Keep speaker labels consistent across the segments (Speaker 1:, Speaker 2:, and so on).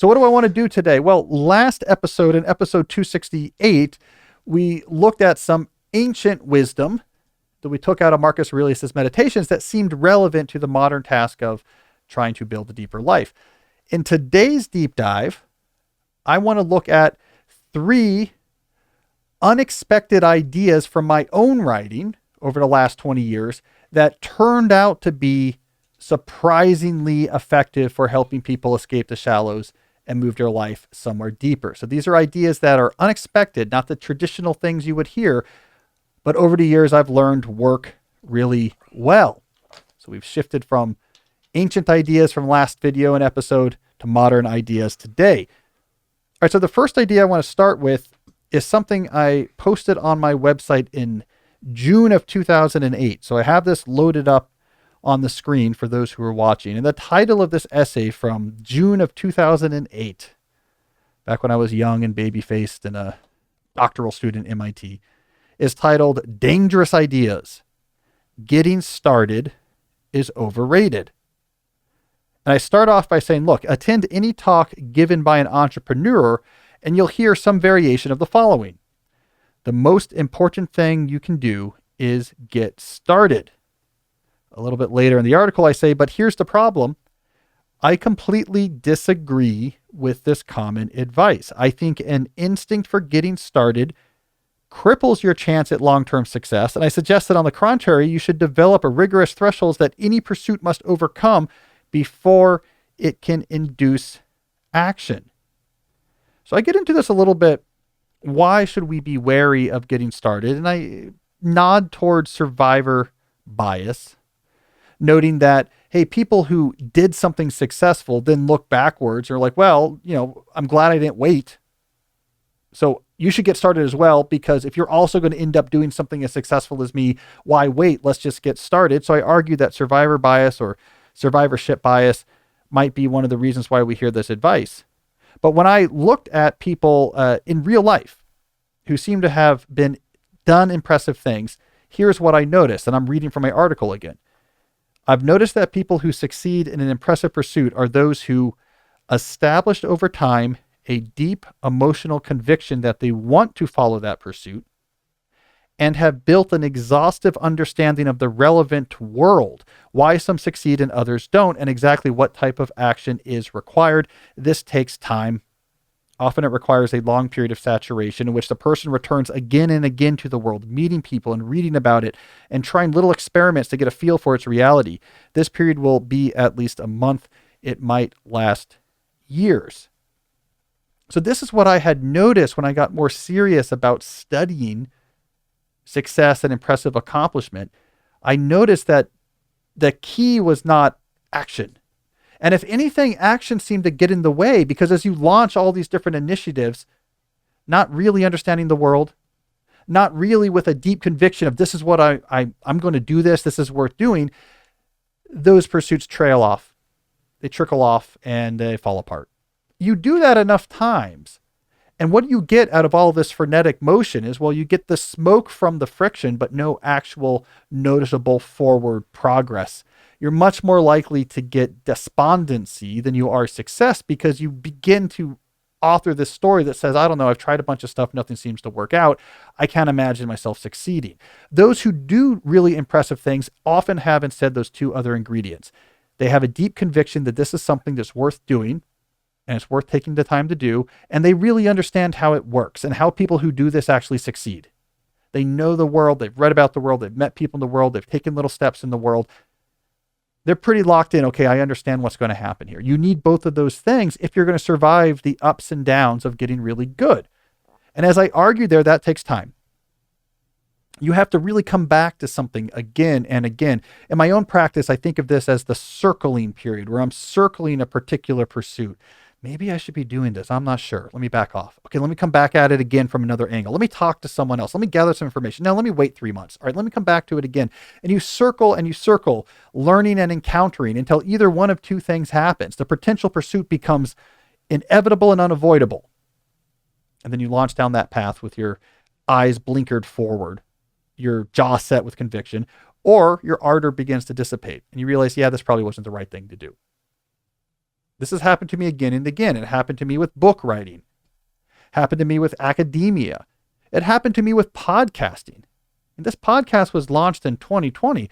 Speaker 1: So what do I want to do today? Well, last episode, in episode 268, we looked at some ancient wisdom that we took out of Marcus Aurelius' meditations that seemed relevant to the modern task of trying to build a deeper life. In today's deep dive, I want to look at 3 unexpected ideas from my own writing over the last 20 years that turned out to be surprisingly effective for helping people escape the shallows and move their life somewhere deeper. So these are ideas that are unexpected, not the traditional things you would hear, but over the years I've learned work really well. So we've shifted from ancient ideas from last video and episode to modern ideas today. All right, so the first idea I want to start with is something I posted on my website in June of 2008. So I have this loaded up on the screen for those who are watching. And the title of this essay from June of 2008, back when I was young and baby-faced and a doctoral student at MIT, is titled Dangerous Ideas. Getting Started is Overrated. And I start off by saying, look, attend any talk given by an entrepreneur and you'll hear some variation of the following. The most important thing you can do is get started. A little bit later in the article, I say, but here's the problem. I completely disagree with this common advice. I think an instinct for getting started cripples your chance at long-term success. And I suggest that on the contrary, you should develop a rigorous thresholds that any pursuit must overcome before it can induce action. So I get into this a little bit. Why should we be wary of getting started? And I nod towards survivor bias, noting that, hey, people who did something successful then look backwards or like, well, I'm glad I didn't wait. So you should get started as well, because if you're also going to end up doing something as successful as me, why wait? Let's just get started. So I argue that survivor bias or survivorship bias might be one of the reasons why we hear this advice. But when I looked at people in real life who seem to have done impressive things, here's what I noticed. And I'm reading from my article again. I've noticed that people who succeed in an impressive pursuit are those who established over time a deep emotional conviction that they want to follow that pursuit and have built an exhaustive understanding of the relevant world, why some succeed and others don't, and exactly what type of action is required. This takes time. Often it requires a long period of saturation in which the person returns again and again to the world, meeting people and reading about it and trying little experiments to get a feel for its reality. This period will be at least a month. It might last years. So this is what I had noticed when I got more serious about studying success and impressive accomplishment. I noticed that the key was not action. And if anything, action seemed to get in the way, because as you launch all these different initiatives, not really understanding the world, not really with a deep conviction of this is what I'm going to do this is worth doing, those pursuits trail off. They trickle off and they fall apart. You do that enough times, and what you get out of all this frenetic motion is, well, you get the smoke from the friction, but no actual noticeable forward progress. You're much more likely to get despondency than you are success, because you begin to author this story that says, I don't know, I've tried a bunch of stuff, nothing seems to work out. I can't imagine myself succeeding. Those who do really impressive things often have instead those 2 other ingredients. They have a deep conviction that this is something that's worth doing, and it's worth taking the time to do, and they really understand how it works and how people who do this actually succeed. They know the world, they've read about the world, they've met people in the world, they've taken little steps in the world. They're pretty locked in. Okay, I understand what's going to happen here. You need both of those things if you're going to survive the ups and downs of getting really good. And as I argued there, that takes time. You have to really come back to something again and again. In my own practice, I think of this as the circling period, where I'm circling a particular pursuit. Maybe I should be doing this. I'm not sure. Let me back off. Okay, let me come back at it again from another angle. Let me talk to someone else. Let me gather some information. Now let me wait 3 months. All right, let me come back to it again. And you circle, learning and encountering until either one of 2 things happens. The potential pursuit becomes inevitable and unavoidable. And then you launch down that path with your eyes blinkered forward, your jaw set with conviction, or your ardor begins to dissipate and you realize, yeah, this probably wasn't the right thing to do. This has happened to me again and again. It happened to me with book writing, happened to me with academia. It happened to me with podcasting. And this podcast was launched in 2020.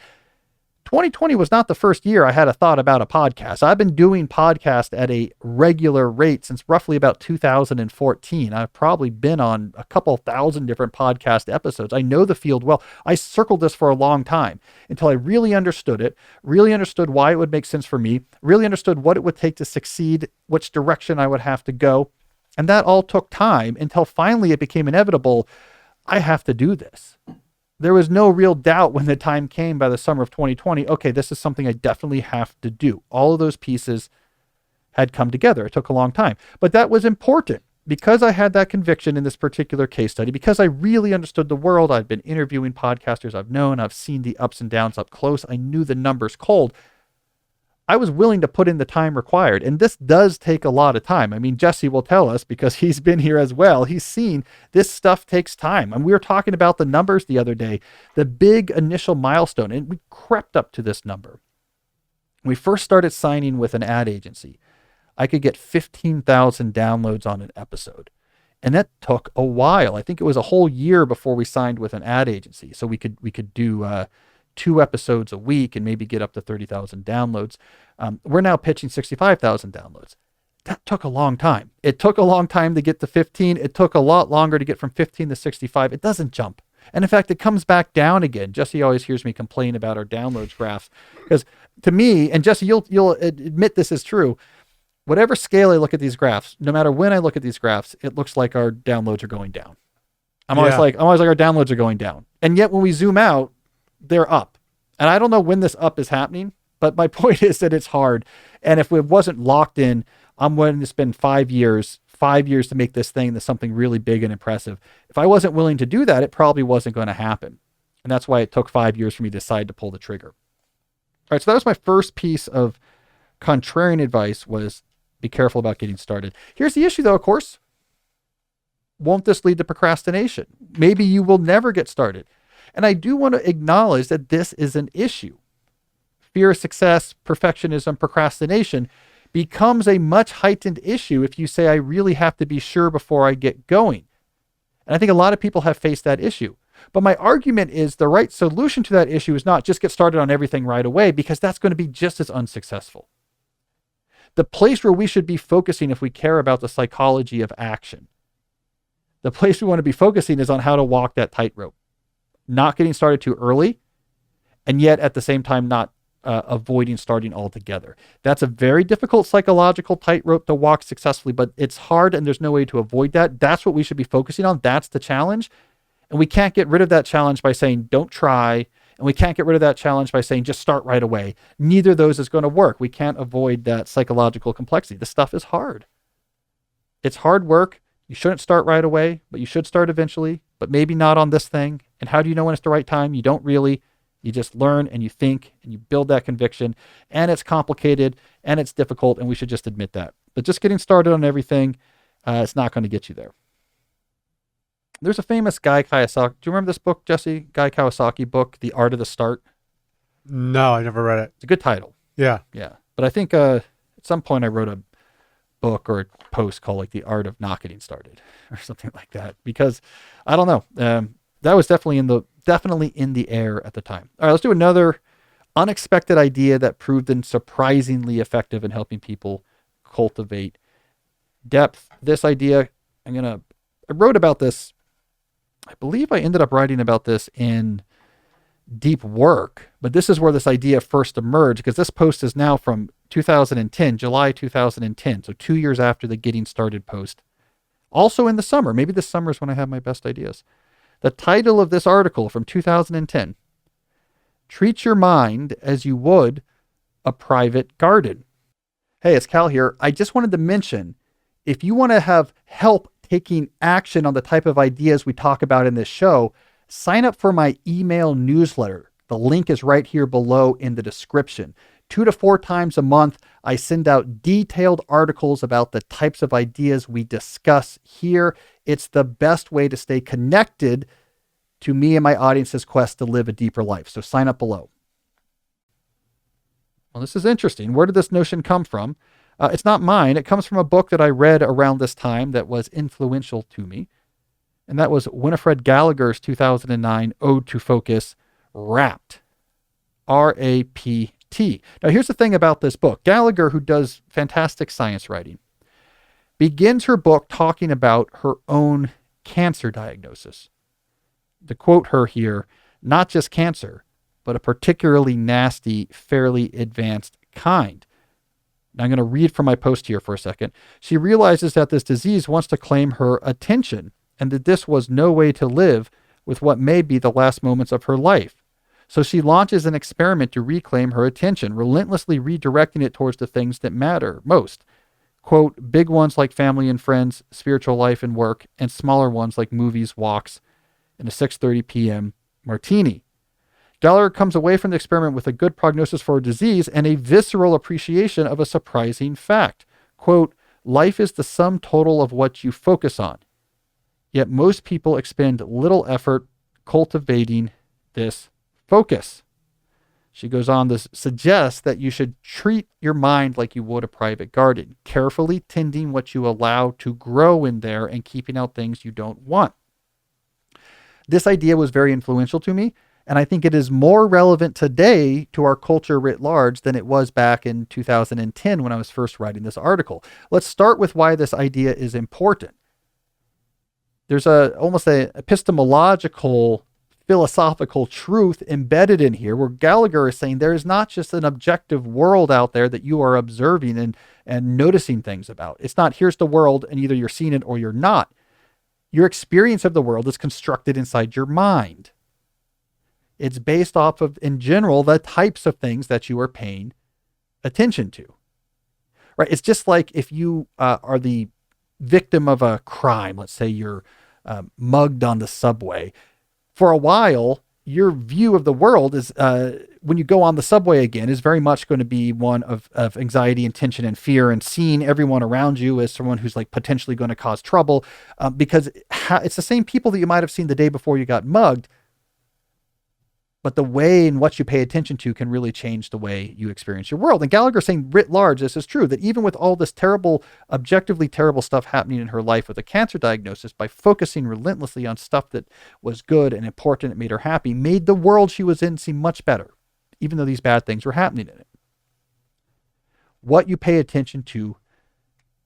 Speaker 1: 2020 was not the first year I had a thought about a podcast. I've been doing podcasts at a regular rate since roughly about 2014. I've probably been on a couple thousand different podcast episodes. I know the field well. I circled this for a long time until I really understood it, really understood why it would make sense for me, really understood what it would take to succeed, which direction I would have to go. And that all took time until finally it became inevitable. I have to do this. There was no real doubt when the time came by the summer of 2020, okay, this is something I definitely have to do. All of those pieces had come together. It took a long time, but that was important because I had that conviction in this particular case study, because I really understood the world. I'd been interviewing podcasters I've known. I've seen the ups and downs up close. I knew the numbers cold. I was willing to put in the time required. And this does take a lot of time. I mean, Jesse will tell us because he's been here as well. He's seen this stuff takes time. And we were talking about the numbers the other day, the big initial milestone, and we crept up to this number. When we first started signing with an ad agency, I could get 15,000 downloads on an episode. And that took a while. I think it was a whole year before we signed with an ad agency. So we could do 2 episodes a week and maybe get up to 30,000 downloads. We're now pitching 65,000 downloads. That took a long time. It took a long time to get to 15. It took a lot longer to get from 15 to 65. It doesn't jump. And in fact, it comes back down again. Jesse always hears me complain about our downloads graphs because to me, and Jesse, you'll admit this is true. Whatever scale I look at these graphs, no matter when I look at these graphs, it looks like our downloads are going down. I'm always like our downloads are going down. And yet when we zoom out, they're up. And I don't know when this up is happening, but my point is that it's hard. And if it wasn't locked in, I'm willing to spend 5 years to make this thing into something really big and impressive. If I wasn't willing to do that, it probably wasn't going to happen. And that's why it took 5 years for me to decide to pull the trigger. All right. So that was my first piece of contrarian advice, was be careful about getting started. Here's the issue though, of course. Won't this lead to procrastination? Maybe you will never get started. And I do want to acknowledge that this is an issue. Fear of success, perfectionism, procrastination becomes a much heightened issue if you say, I really have to be sure before I get going. And I think a lot of people have faced that issue. But my argument is the right solution to that issue is not just get started on everything right away, because that's going to be just as unsuccessful. The place where we should be focusing, if we care about the psychology of action, the place we want to be focusing is on how to walk that tightrope. Not getting started too early, and yet at the same time not avoiding starting altogether. That's a very difficult psychological tightrope to walk successfully, but it's hard and there's no way to avoid that. That's what we should be focusing on. That's the challenge. And we can't get rid of that challenge by saying, don't try. And we can't get rid of that challenge by saying, just start right away. Neither of those is going to work. We can't avoid that psychological complexity. This stuff is hard. It's hard work. You shouldn't start right away, but you should start eventually, but maybe not on this thing. And how do you know when it's the right time? You don't really. You just learn and you think and you build that conviction, and it's complicated and it's difficult, and we should just admit that. But just getting started on everything, it's not going to get you there. There's a famous Guy Kawasaki. Do you remember this book, Jesse? Guy Kawasaki book, The Art of the Start?
Speaker 2: No, I never read it.
Speaker 1: It's a good title.
Speaker 2: Yeah.
Speaker 1: Yeah. But I think at some point I wrote a book or a post called like The Art of Not Getting Started or something like that, because I don't know. That was definitely in the air at the time. All right, let's do another unexpected idea that proved surprisingly effective in helping people cultivate depth. This idea, I wrote about this. I believe I ended up writing about this in Deep Work, but this is where this idea first emerged, because this post is now from 2010, July 2010. So 2 years after the Getting Started post. Also in the summer. Maybe this summer is when I have my best ideas. The title of this article from 2010, Treat Your Mind as You Would a Private Garden. Hey, it's Cal here. I just wanted to mention, if you want to have help taking action on the type of ideas we talk about in this show, sign up for my email newsletter. The link is right here below in the description. 2 to 4 times a month, I send out detailed articles about the types of ideas we discuss here. It's the best way to stay connected to me and my audience's quest to live a deeper life. So sign up below. Well, this is interesting. Where did this notion come from? It's not mine. It comes from a book that I read around this time that was influential to me. And that was Winifred Gallagher's 2009 Ode to Focus, Wrapped. R-A-P-T. Now, here's the thing about this book. Gallagher, who does fantastic science writing, begins her book talking about her own cancer diagnosis. To quote her here, not just cancer, but a particularly nasty, fairly advanced kind. Now I'm going to read from my post here for a second. She realizes that this disease wants to claim her attention and that this was no way to live with what may be the last moments of her life. So she launches an experiment to reclaim her attention, relentlessly redirecting it towards the things that matter most. Quote, big ones like family and friends, spiritual life and work, and smaller ones like movies, walks, and a 6:30 p.m. martini. Gallagher comes away from the experiment with a good prognosis for a disease and a visceral appreciation of a surprising fact. Quote, life is the sum total of what you focus on. Yet most people expend little effort cultivating this focus. She goes on to suggest that you should treat your mind like you would a private garden, carefully tending what you allow to grow in there and keeping out things you don't want. This idea was very influential to me, and I think it is more relevant today to our culture writ large than it was back in 2010 when I was first writing this article. Let's start with why this idea is important. There's almost an epistemological, philosophical truth embedded in here where Gallagher is saying there is not just an objective world out there that you are observing and noticing things about. It's not here's the world and either you're seeing it or you're not. Your experience of the world is constructed inside your mind. It's based off of, in general, the types of things that you are paying attention to. Right? It's just like if you are the victim of a crime. Let's say you're mugged on the subway. For a while, your view of the world is, when you go on the subway again, is very much going to be one of anxiety and tension and fear and seeing everyone around you as someone who's like potentially going to cause trouble, because it's the same people that you might have seen the day before you got mugged. But the way in what you pay attention to can really change the way you experience your world. And Gallagher's saying writ large, this is true, that even with all this terrible, objectively terrible stuff happening in her life with a cancer diagnosis, by focusing relentlessly on stuff that was good and important, that made her happy, made the world she was in seem much better, even though these bad things were happening in it. What you pay attention to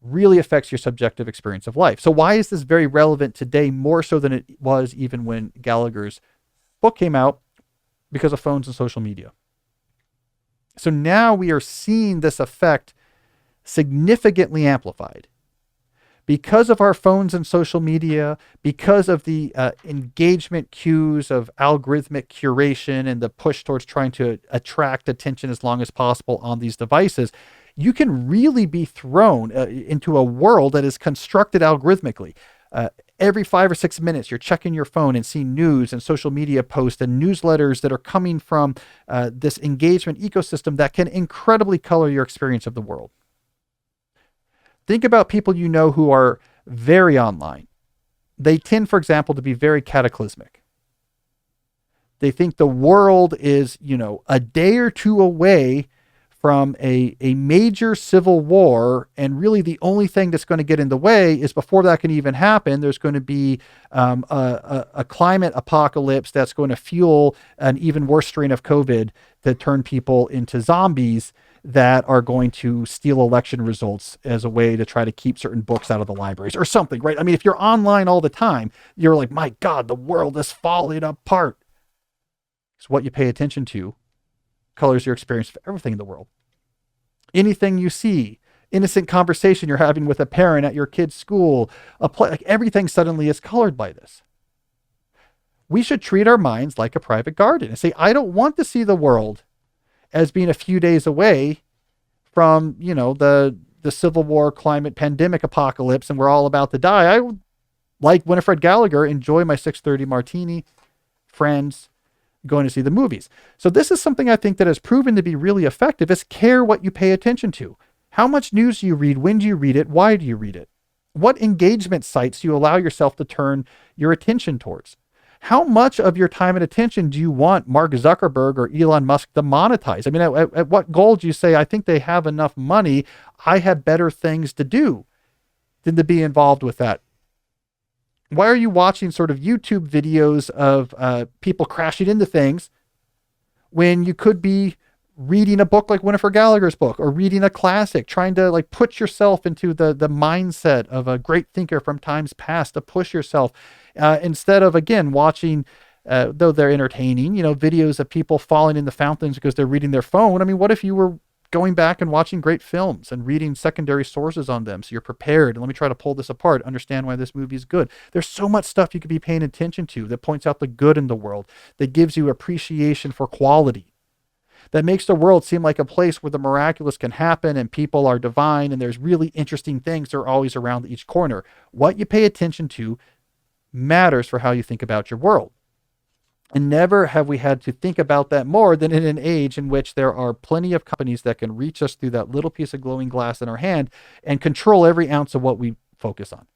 Speaker 1: really affects your subjective experience of life. So why is this very relevant today, more so than it was even when Gallagher's book came out? Because of phones and social media. So now we are seeing this effect significantly amplified because of our phones and social media, because of the engagement cues of algorithmic curation and the push towards trying to attract attention as long as possible on these devices. You can really be thrown into a world that is constructed algorithmically. Every 5 or 6 minutes, you're checking your phone and seeing news and social media posts and newsletters that are coming from this engagement ecosystem that can incredibly color your experience of the world. Think about people you know who are very online. They tend, for example, to be very cataclysmic. They think the world is, a day or two away from a major civil war, and really the only thing that's going to get in the way is before that can even happen, there's going to be a climate apocalypse that's going to fuel an even worse strain of COVID to turn people into zombies that are going to steal election results as a way to try to keep certain books out of the libraries or something, right? I mean, if you're online all the time, you're like, my God, the world is falling apart. It's what you pay attention to colors your experience of everything in the world. Anything you see, innocent conversation you're having with a parent at your kid's school, like everything suddenly is colored by this. We should treat our minds like a private garden and say, I don't want to see the world as being a few days away from, the Civil War, climate, pandemic apocalypse, and we're all about to die. I would, like Winifred Gallagher, enjoy my 6:30 martini, friends, going to see the movies. So this is something I think that has proven to be really effective, is care what you pay attention to. How much news do you read? When do you read it? Why do you read it? What engagement sites do you allow yourself to turn your attention towards? How much of your time and attention do you want Mark Zuckerberg or Elon Musk to monetize? I mean, at what goal do you say, I think they have enough money, I have better things to do than to be involved with that? Why are you watching sort of YouTube videos of people crashing into things when you could be reading a book like Winifred Gallagher's book, or reading a classic, trying to like put yourself into the mindset of a great thinker from times past, to push yourself instead of, again, watching, though they're entertaining, videos of people falling in the fountains because they're reading their phone. I mean, what if you were going back and watching great films and reading secondary sources on them, so you're prepared? And let me try to pull this apart, understand why this movie is good. There's so much stuff you could be paying attention to that points out the good in the world, that gives you appreciation for quality, that makes the world seem like a place where the miraculous can happen and people are divine and there's really interesting things that are always around each corner. What you pay attention to matters for how you think about your world. And never have we had to think about that more than in an age in which there are plenty of companies that can reach us through that little piece of glowing glass in our hand and control every ounce of what we focus on.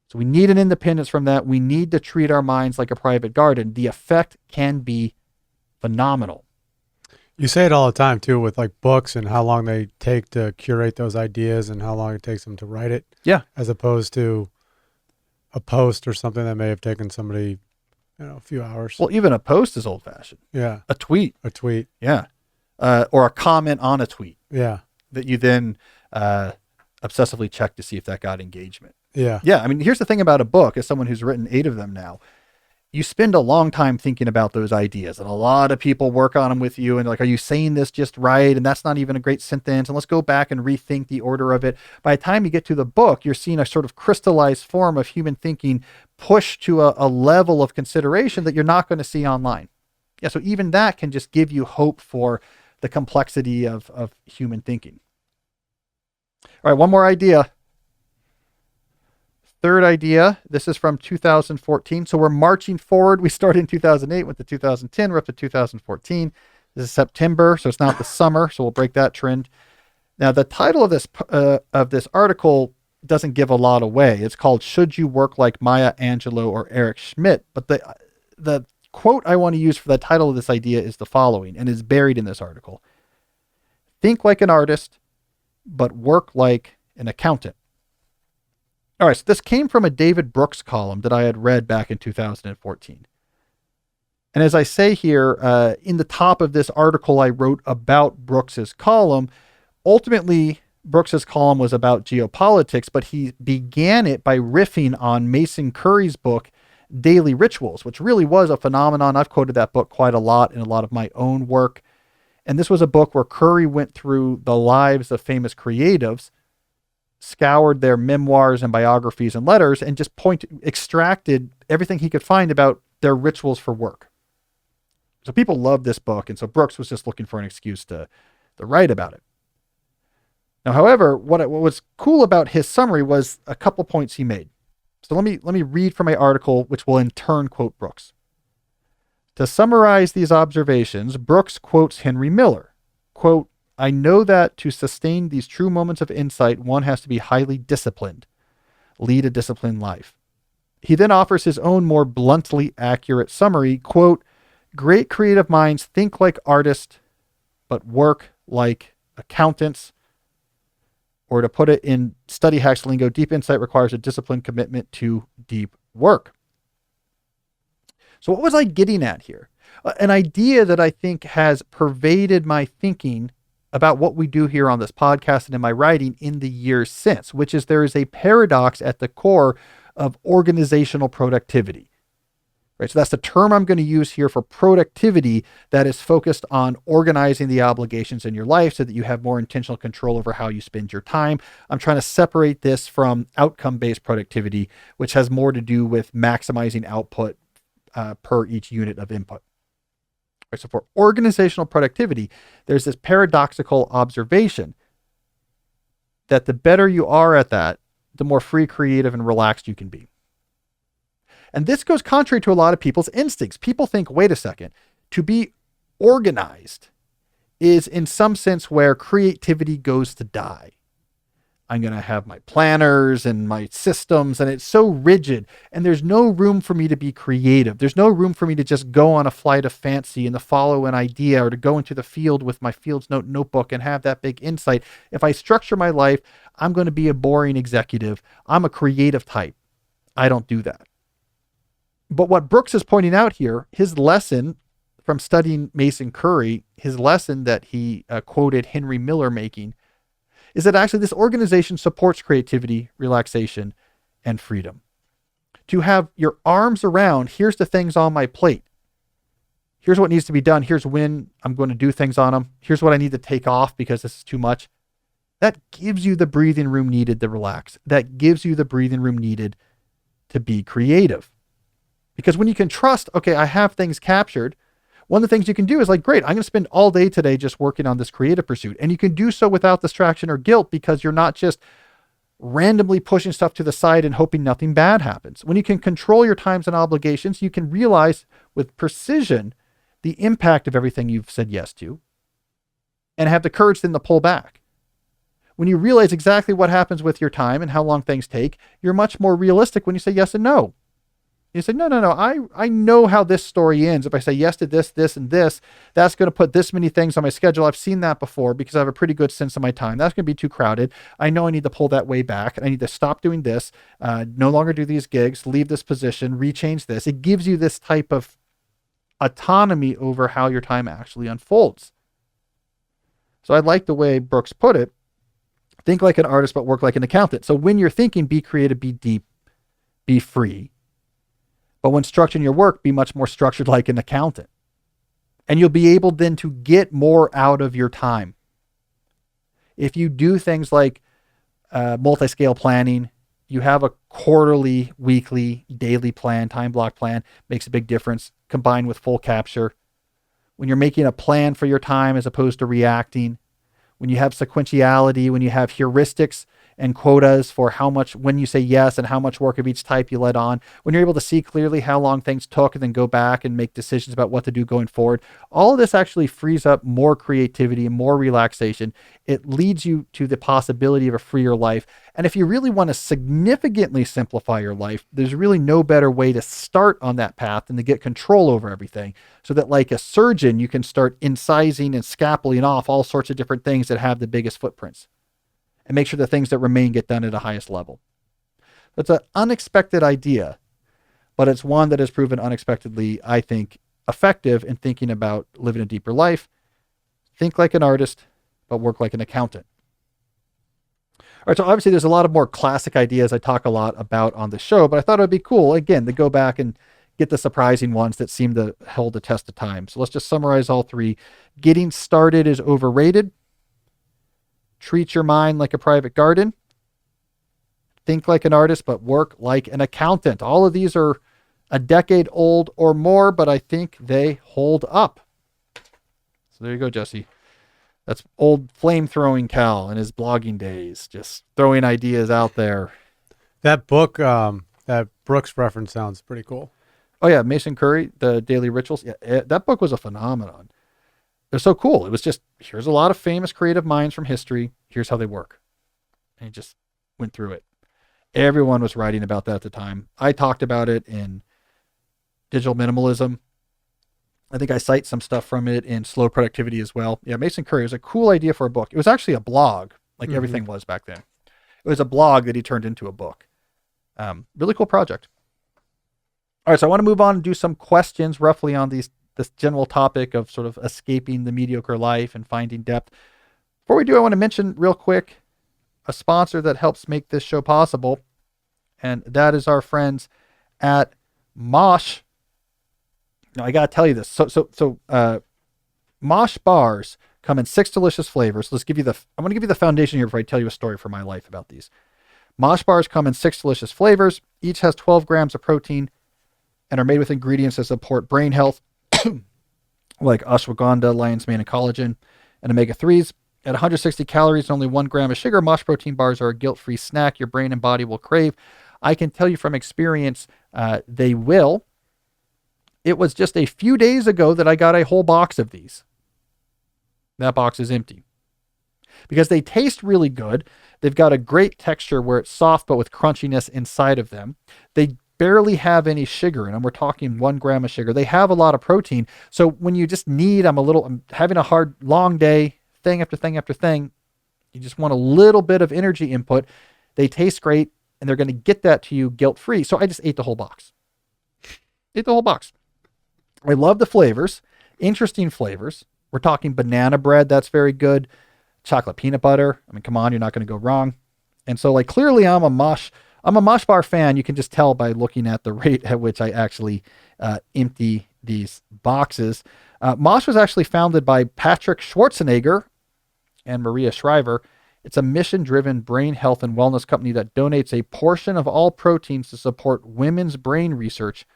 Speaker 1: So we need an independence from that. We need to treat our minds like a private garden. The effect can be phenomenal.
Speaker 2: You say it all the time too, with like books and how long they take to curate those ideas and how long it takes them to write it.
Speaker 1: Yeah.
Speaker 2: As opposed to a post or something that may have taken somebody, a few hours.
Speaker 1: Well, even a post is old fashioned.
Speaker 2: Yeah.
Speaker 1: A tweet. Yeah. Or a comment on a tweet.
Speaker 2: Yeah.
Speaker 1: That you then obsessively check to see if that got engagement.
Speaker 2: Yeah.
Speaker 1: Yeah. I mean, here's the thing about a book, as someone who's written 8 of them now, you spend a long time thinking about those ideas, and a lot of people work on them with you. And like, are you saying this just right? And that's not even a great sentence. And let's go back and rethink the order of it. By the time you get to the book, you're seeing a sort of crystallized form of human thinking pushed to a level of consideration that you're not going to see online. Yeah. So even that can just give you hope for the complexity of human thinking. All right. One more idea. Third idea, this is from 2014. So we're marching forward. We started in 2008, went to 2010, we're up to 2014. This is September, so it's not the summer, so we'll break that trend. Now, the title of this article doesn't give a lot away. It's called "Should You Work Like Maya Angelou or Eric Schmidt?" But the quote I want to use for the title of this idea is the following, and is buried in this article. Think like an artist, but work like an accountant. All right, so this came from a David Brooks column that I had read back in 2014. And as I say here, in the top of this article I wrote about Brooks's column, ultimately Brooks's column was about geopolitics, but he began it by riffing on Mason Curry's book, Daily Rituals, which really was a phenomenon. I've quoted that book quite a lot in a lot of my own work. And this was a book where Curry went through the lives of famous creatives, scoured their memoirs and biographies and letters, and just extracted everything he could find about their rituals for work. So people loved this book, and so Brooks was just looking for an excuse to write about it. Now, however, what was cool about his summary was a couple points he made. So let me read from my article, which will in turn quote Brooks. To summarize these observations, Brooks quotes Henry Miller, quote, "I know that to sustain these true moments of insight, one has to be highly disciplined, lead a disciplined life." He then offers his own more bluntly accurate summary, quote, "Great creative minds think like artists, but work like accountants." Or to put it in study hacks lingo, deep insight requires a disciplined commitment to deep work. So what was I getting at here? An idea that I think has pervaded my thinking about what we do here on this podcast and in my writing in the years since, which is there is a paradox at the core of organizational productivity. Right? So that's the term I'm going to use here for productivity that is focused on organizing the obligations in your life so that you have more intentional control over how you spend your time. I'm trying to separate this from outcome-based productivity, which has more to do with maximizing output per each unit of input. Right, so for organizational productivity, there's this paradoxical observation that the better you are at that, the more free, creative, and relaxed you can be. And this goes contrary to a lot of people's instincts. People think, wait a second, to be organized is in some sense where creativity goes to die. I'm going to have my planners and my systems, and it's so rigid. And there's no room for me to be creative. There's no room for me to just go on a flight of fancy and to follow an idea or to go into the field with my Fields Note notebook and have that big insight. If I structure my life, I'm going to be a boring executive. I'm a creative type. I don't do that. But what Brooks is pointing out here, his lesson from studying Mason Curry, his lesson that he quoted Henry Miller making, is that actually this organization supports creativity, relaxation, and freedom. To have your arms around, here's the things on my plate. Here's what needs to be done. Here's when I'm going to do things on them. Here's what I need to take off because this is too much. That gives you the breathing room needed to relax. That gives you the breathing room needed to be creative. Because when you can trust, okay, I have things captured, one of the things you can do is like, great, I'm going to spend all day today just working on this creative pursuit. And you can do so without distraction or guilt because you're not just randomly pushing stuff to the side and hoping nothing bad happens. When you can control your times and obligations, you can realize with precision the impact of everything you've said yes to and have the courage then to pull back. When you realize exactly what happens with your time and how long things take, you're much more realistic when you say yes and no. You say, no, I know how this story ends. If I say yes to this, this, and this, that's going to put this many things on my schedule. I've seen that before because I have a pretty good sense of my time. That's going to be too crowded. I know I need to pull that way back. I need to stop doing this, no longer do these gigs, leave this position, rechange this. It gives you this type of autonomy over how your time actually unfolds. So I like the way Brooks put it. Think like an artist, but work like an accountant. So when you're thinking, be creative, be deep, be free. But when structuring your work, be much more structured like an accountant. And you'll be able then to get more out of your time. If you do things like multi-scale planning, you have a quarterly, weekly, daily plan, time block plan, makes a big difference combined with full capture. When you're making a plan for your time as opposed to reacting, when you have sequentiality, when you have heuristics and quotas for how much, when you say yes and how much work of each type you let on, when you're able to see clearly how long things took and then go back and make decisions about what to do going forward, all of this actually frees up more creativity and more relaxation. It leads you to the possibility of a freer life. And if you really want to significantly simplify your life, there's really no better way to start on that path than to get control over everything. So that like a surgeon, you can start incising and scalpeling off all sorts of different things that have the biggest footprints. And make sure the things that remain get done at the highest level. That's an unexpected idea, but it's one that has proven unexpectedly, I think, effective in thinking about living a deeper life. Think like an artist, but work like an accountant. All right, so obviously there's a lot of more classic ideas I talk a lot about on the show, but I thought it would be cool, again, to go back and get the surprising ones that seem to hold the test of time. So let's just summarize all three. Getting started is overrated. Treat your mind like a private garden. Think like an artist, but work like an accountant. All of these are a decade old or more, but I think they hold up. So there you go, Jesse. That's old flame-throwing Cal in his blogging days, just throwing ideas out there.
Speaker 2: That book, that Brooks reference sounds pretty cool.
Speaker 1: Oh yeah, Mason Curry, The Daily Rituals. Yeah, that book was a phenomenon. It was so cool. It was just, here's a lot of famous creative minds from history. Here's how they work. And he just went through it. Everyone was writing about that at the time. I talked about it in Digital Minimalism. I think I cite some stuff from it in Slow Productivity as well. Yeah, Mason Curry was a cool idea for a book. It was actually a blog, like everything was back then. It was a blog that he turned into a book. Really cool project. All right, so I want to move on and do some questions roughly on this general topic of sort of escaping the mediocre life and finding depth. Before we do, I want to mention real quick a sponsor that helps make this show possible, and that is our friends at Mosh. Now, I got to tell you this. So Mosh bars come in 6 delicious flavors. I'm going to give you the foundation here before I tell you a story from my life about these. Mosh bars come in 6 delicious flavors. Each has 12 grams of protein and are made with ingredients that support brain health, like ashwagandha, lion's mane, and collagen, and omega-3s. At 160 calories and only 1 gram of sugar, Mosh protein bars are a guilt-free snack your brain and body will crave. I can tell you from experience, they will. It was just a few days ago that I got a whole box of these. That box is empty. Because they taste really good. They've got a great texture where it's soft but with crunchiness inside of them. They barely have any sugar in them. We're talking 1 gram of sugar. They have a lot of protein. So when you just need, I'm having a hard, long day, thing after thing after thing, you just want a little bit of energy input. They taste great, and they're going to get that to you guilt-free. So I just ate the whole box. I love the flavors, interesting flavors. We're talking banana bread. That's very good. Chocolate peanut butter. I mean, come on, you're not going to go wrong. And so like, clearly I'm a Mosh Bar fan. You can just tell by looking at the rate at which I actually empty these boxes. Mosh was actually founded by Patrick Schwarzenegger and Maria Shriver. It's a mission-driven brain health and wellness company that donates a portion of all proteins to support women's brain research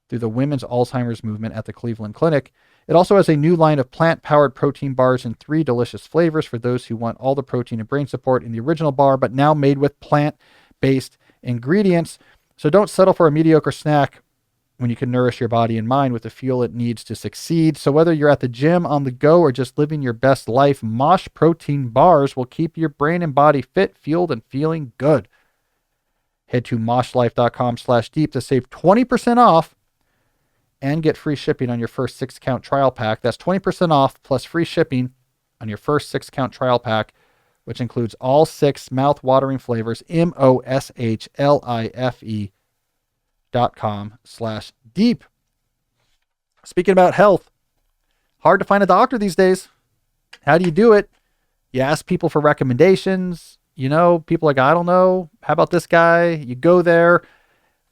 Speaker 1: through the Women's Alzheimer's Movement at the Cleveland Clinic. It also has a new line of plant-powered protein bars in 3 delicious flavors for those who want all the protein and brain support in the original bar, but now made with plant-based ingredients. So don't settle for a mediocre snack when you can nourish your body and mind with the fuel it needs to succeed. So whether you're at the gym, on the go, or just living your best life, Mosh protein bars will keep your brain and body fit, fueled, and feeling good. Head to moshlife.com/deep to save 20% off and get free shipping on your first 6-count trial pack. That's 20% off plus free shipping on your first 6-count trial pack, which includes all 6 mouth-watering flavors, moshlifE.com/deep. Speaking about health, hard to find a doctor these days. How do you do it? You ask people for recommendations. You know, people are like, I don't know. How about this guy? You go there.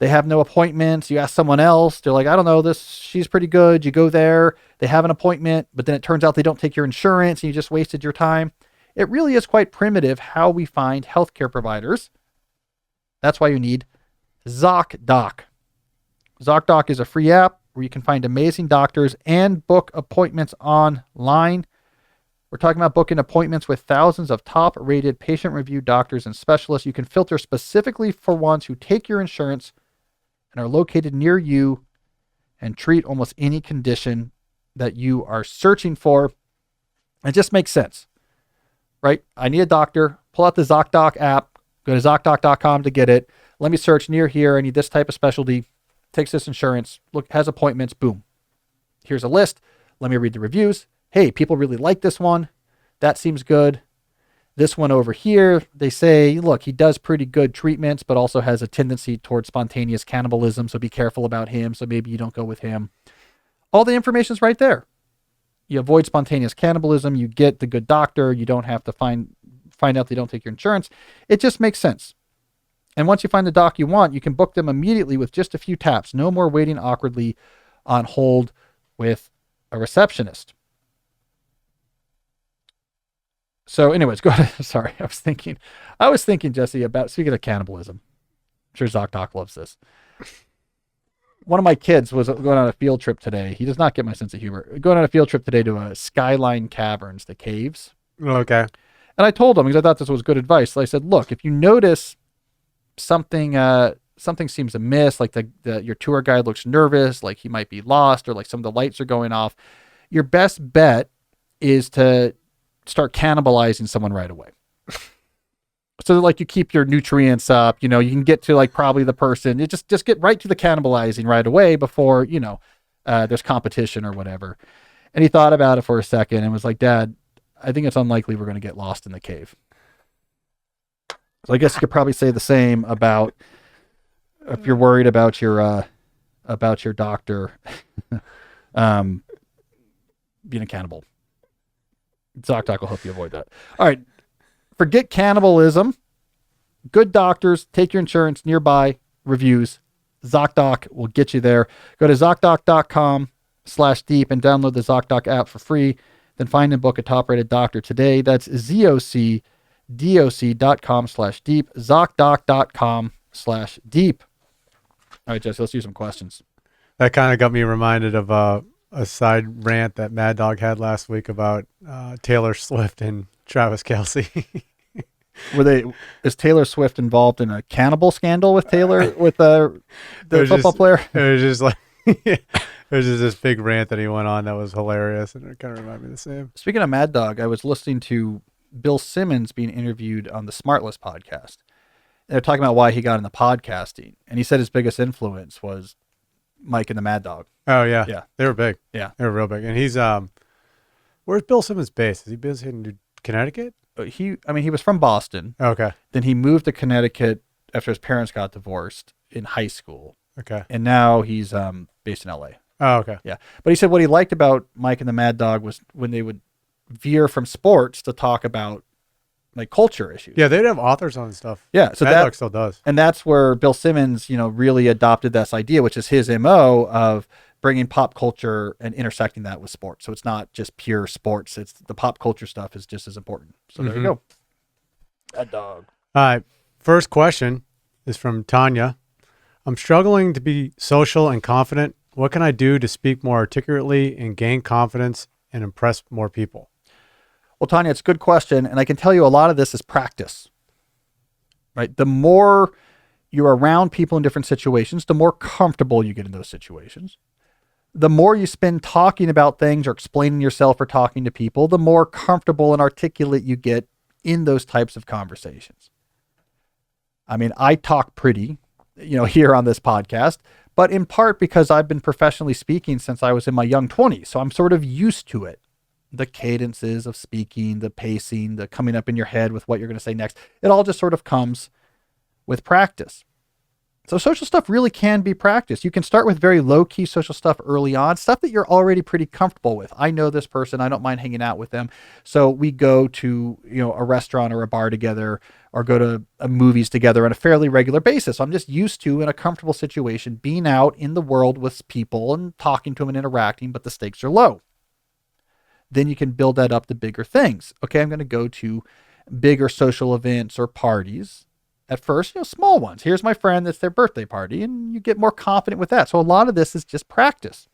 Speaker 1: They have no appointments. You ask someone else. They're like, I don't know, she's pretty good. You go there. They have an appointment, but then it turns out they don't take your insurance and you just wasted your time. It really is quite primitive how we find healthcare providers. That's why you need ZocDoc. ZocDoc is a free app where you can find amazing doctors and book appointments online. We're talking about booking appointments with thousands of top-rated patient-reviewed doctors and specialists. You can filter specifically for ones who take your insurance and are located near you and treat almost any condition that you are searching for. It just makes sense, right? I need a doctor. Pull out the ZocDoc app. Go to ZocDoc.com to get it. Let me search near here. I need this type of specialty. Takes this insurance. Look, has appointments. Boom. Here's a list. Let me read the reviews. Hey, people really like this one. That seems good. This one over here, they say, look, he does pretty good treatments, but also has a tendency towards spontaneous cannibalism, so be careful about him, so maybe you don't go with him. All the information's right there. You avoid spontaneous cannibalism, you get the good doctor, you don't have to find out they don't take your insurance. It just makes sense. And once you find the doc you want, you can book them immediately with just a few taps. No more waiting awkwardly on hold with a receptionist. So anyways, go ahead. Sorry, I was thinking, Jesse, about, speaking of cannibalism, I'm sure ZocDoc loves this. One of my kids was going on a field trip today. He does not get my sense of humor. Going on a field trip today to a Skyline Caverns, the caves.
Speaker 2: Okay.
Speaker 1: And I told him, because I thought this was good advice. So I said, look, if you notice something seems amiss, like your tour guide looks nervous, like he might be lost, or like some of the lights are going off, your best bet is to start cannibalizing someone right away. So that, like, you keep your nutrients up, you can get to like probably the person. You just get right to the cannibalizing right away before, there's competition or whatever. And he thought about it for a second and was like, Dad, I think it's unlikely we're going to get lost in the cave. So I guess you could probably say the same about if you're worried about your doctor being a cannibal. ZocDoc will help you avoid that. All right. Forget cannibalism. Good doctors, take your insurance, nearby reviews. ZocDoc will get you there. Go to ZocDoc.com/deep and download the ZocDoc app for free. Then find and book a top-rated doctor today. That's ZocDoc.com/deep. ZocDoc.com/deep. All right, Jesse, let's do some questions.
Speaker 2: That kind of got me reminded of a side rant that Mad Dog had last week about Taylor Swift and Travis Kelce.
Speaker 1: Is Taylor Swift involved in a cannibal scandal with the football player?
Speaker 2: It was just like, it was just this big rant that he went on that was hilarious, and it kind of reminded me of the same.
Speaker 1: Speaking of Mad Dog, I was listening to Bill Simmons being interviewed on the Smartless podcast. They're talking about why he got into podcasting. And he said his biggest influence was Mike and the Mad Dog.
Speaker 2: Oh, yeah.
Speaker 1: Yeah.
Speaker 2: They were big.
Speaker 1: Yeah.
Speaker 2: They were real big. And he's, where's Bill Simmons based? Is he based in Connecticut?
Speaker 1: He was from Boston.
Speaker 2: Okay.
Speaker 1: Then he moved to Connecticut after his parents got divorced in high school.
Speaker 2: Okay.
Speaker 1: And now he's based in LA.
Speaker 2: Oh, okay.
Speaker 1: Yeah. But he said what he liked about Mike and the Mad Dog was when they would veer from sports to talk about like culture issues.
Speaker 2: Yeah, they'd have authors on stuff.
Speaker 1: Yeah. So
Speaker 2: Mad
Speaker 1: that
Speaker 2: Dog still does.
Speaker 1: And that's where Bill Simmons, really adopted this idea, which is his MO of bringing pop culture and intersecting that with sports. So it's not just pure sports. It's the pop culture stuff is just as important. So there you go. Mad Dog.
Speaker 2: All right. First question is from Tanya. I'm struggling to be social and confident. What can I do to speak more articulately and gain confidence and impress more people?
Speaker 1: Well, Tanya, it's a good question. And I can tell you a lot of this is practice, right? The more you're around people in different situations, the more comfortable you get in those situations. The more you spend talking about things or explaining yourself or talking to people, the more comfortable and articulate you get in those types of conversations. I mean, I talk pretty, here on this podcast, but in part because I've been professionally speaking since I was in my young 20s. So I'm sort of used to it. The cadences of speaking, the pacing, the coming up in your head with what you're going to say next. It all just sort of comes with practice. So social stuff really can be practiced. You can start with very low-key social stuff early on, stuff that you're already pretty comfortable with. I know this person. I don't mind hanging out with them. So we go to, a restaurant or a bar together or go to movies together on a fairly regular basis. So I'm just used to, in a comfortable situation, being out in the world with people and talking to them and interacting, but the stakes are low. Then you can build that up to bigger things. Okay, I'm going to go to bigger social events or parties. At first, small ones. Here's my friend, that's their birthday party, and you get more confident with that. So a lot of this is just practice.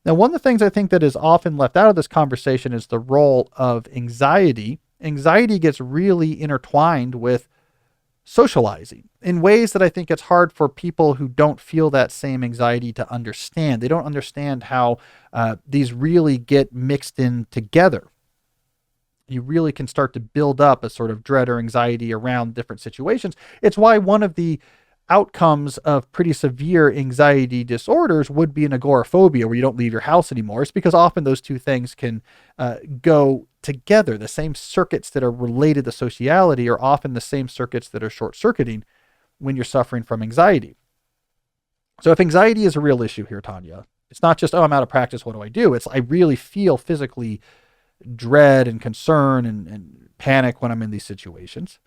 Speaker 1: Now, one of the things I think that is often left out of this conversation is the role of anxiety. Anxiety gets really intertwined with socializing in ways that I think it's hard for people who don't feel that same anxiety to understand. They don't understand how these really get mixed in together. You really can start to build up a sort of dread or anxiety around different situations. It's why one of the outcomes of pretty severe anxiety disorders would be an agoraphobia, where you don't leave your house anymore. It's because often those two things can go together. The same circuits that are related to sociality are often the same circuits that are short-circuiting when you're suffering from anxiety. So if anxiety is a real issue here, Tanya, it's not just, I'm out of practice, what do I do? It's I really feel physically dread and concern and panic when I'm in these situations.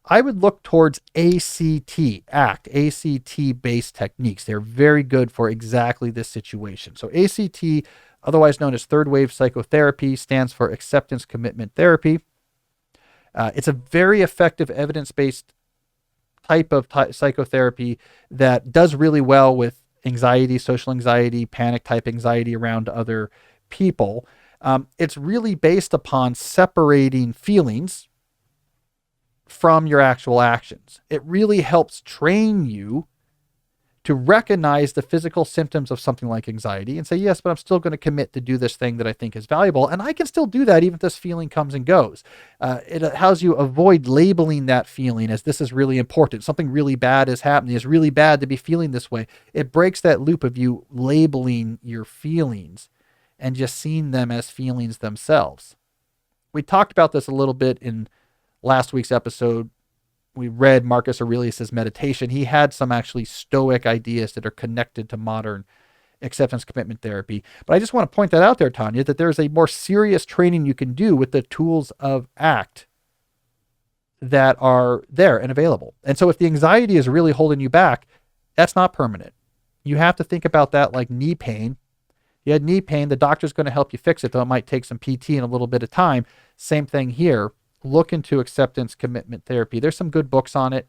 Speaker 1: I would look towards ACT-based techniques. They're very good for exactly this situation. So ACT, otherwise known as third wave psychotherapy, stands for acceptance commitment therapy. It's a very effective evidence-based type of psychotherapy that does really well with anxiety, social anxiety, panic type anxiety around other people. It's really based upon separating feelings from your actual actions. It really helps train you to recognize the physical symptoms of something like anxiety and say, yes, but I'm still going to commit to do this thing that I think is valuable. And I can still do that even if this feeling comes and goes. It helps you avoid labeling that feeling as this is really important. Something really bad is happening. It's really bad to be feeling this way. It breaks that loop of you labeling your feelings and just seeing them as feelings themselves. We talked about this a little bit in last week's episode. We read Marcus Aurelius's meditation. He had some actually Stoic ideas that are connected to modern acceptance commitment therapy. But I just want to point that out there, Tanya, that there's a more serious training you can do with the tools of ACT that are there and available. And so if the anxiety is really holding you back, that's not permanent. You have to think about that like knee pain. You had knee pain, the doctor's going to help you fix it, though it might take some PT and a little bit of time. Same thing here. Look into acceptance commitment therapy. There's some good books on it.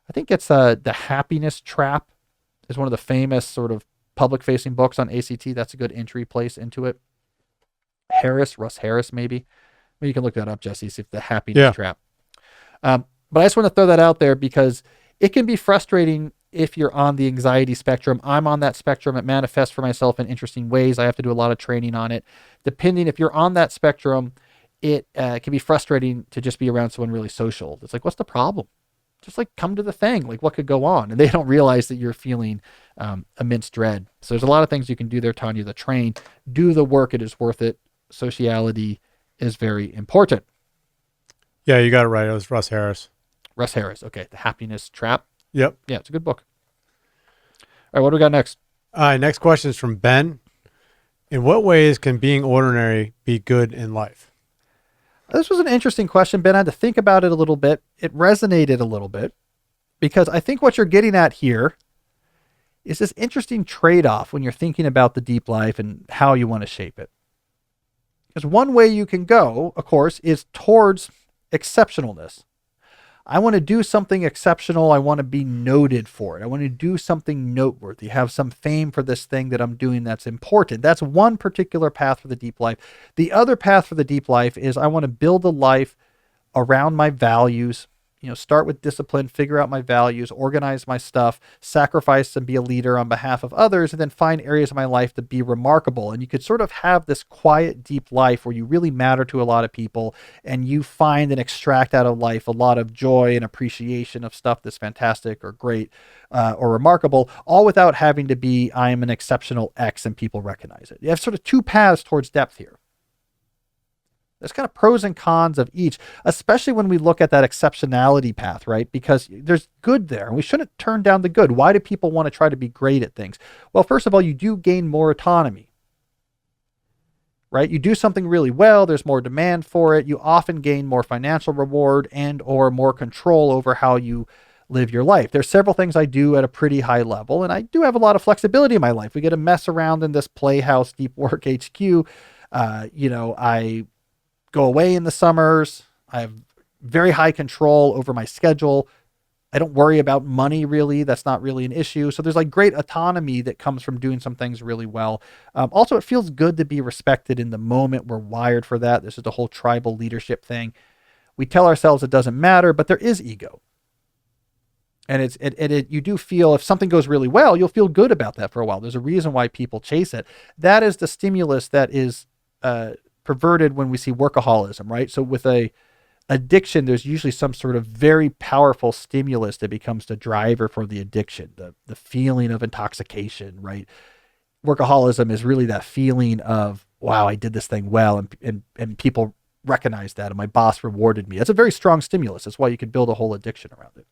Speaker 1: I think it's The Happiness Trap is one of the famous sort of public-facing books on ACT. That's a good entry place into it. Russ Harris, maybe. Maybe you can look that up, Jesse, see if The Happiness Trap. But I just want to throw that out there because it can be frustrating if you're on the anxiety spectrum. I'm on that spectrum. It manifests for myself in interesting ways. I have to do a lot of training on it. Depending if you're on that spectrum, it can be frustrating to just be around someone really social. It's like, what's the problem? Just like come to the thing. Like, what could go on? And they don't realize that you're feeling immense dread. So there's a lot of things you can do there, Tanya. The train, do the work. It is worth it. Sociality is very important.
Speaker 2: Yeah, you got it right. It was Russ Harris.
Speaker 1: Russ Harris. Okay. The Happiness Trap.
Speaker 2: Yep.
Speaker 1: Yeah, it's a good book. All right. What do we got next?
Speaker 2: All right, next question is from Ben. In what ways can being ordinary be good in life?
Speaker 1: This was an interesting question, Ben. I had to think about it a little bit. It resonated a little bit because I think what you're getting at here is this interesting trade-off when you're thinking about the deep life and how you want to shape it. Because one way you can go, of course, is towards exceptionalness. I want to do something exceptional. I want to be noted for it. I want to do something noteworthy, have some fame for this thing that I'm doing that's important. That's one particular path for the deep life. The other path for the deep life is I want to build a life around my values. Start with discipline, figure out my values, organize my stuff, sacrifice and be a leader on behalf of others, and then find areas of my life to be remarkable. And you could sort of have this quiet, deep life where you really matter to a lot of people and you find and extract out of life a lot of joy and appreciation of stuff that's fantastic or great or remarkable, all without having to be, I am an exceptional X and people recognize it. You have sort of two paths towards depth here. There's kind of pros and cons of each, especially when we look at that exceptionality path, right? Because there's good there and we shouldn't turn down the good. Why do people want to try to be great at things? Well, first of all, you do gain more autonomy, right? You do something really well, there's more demand for it. You often gain more financial reward and or more control over how you live your life. There's several things I do at a pretty high level, and I do have a lot of flexibility in my life. We get to mess around in this Playhouse Deep Work HQ. I go away in the summers. I have very high control over my schedule. I don't worry about money really. That's not really an issue. So there's like great autonomy that comes from doing some things really well. Also, it feels good to be respected in the moment. We're wired for that. This is the whole tribal leadership thing. We tell ourselves it doesn't matter, but there is ego. And you do feel if something goes really well, you'll feel good about that for a while. There's a reason why people chase it. That is the stimulus that is, perverted when we see workaholism, right? So with a addiction, there's usually some sort of very powerful stimulus that becomes the driver for the addiction, the feeling of intoxication, right? Workaholism is really that feeling of, wow, I did this thing well, and people recognize that, and my boss rewarded me. That's a very strong stimulus. That's why you can build a whole addiction around it.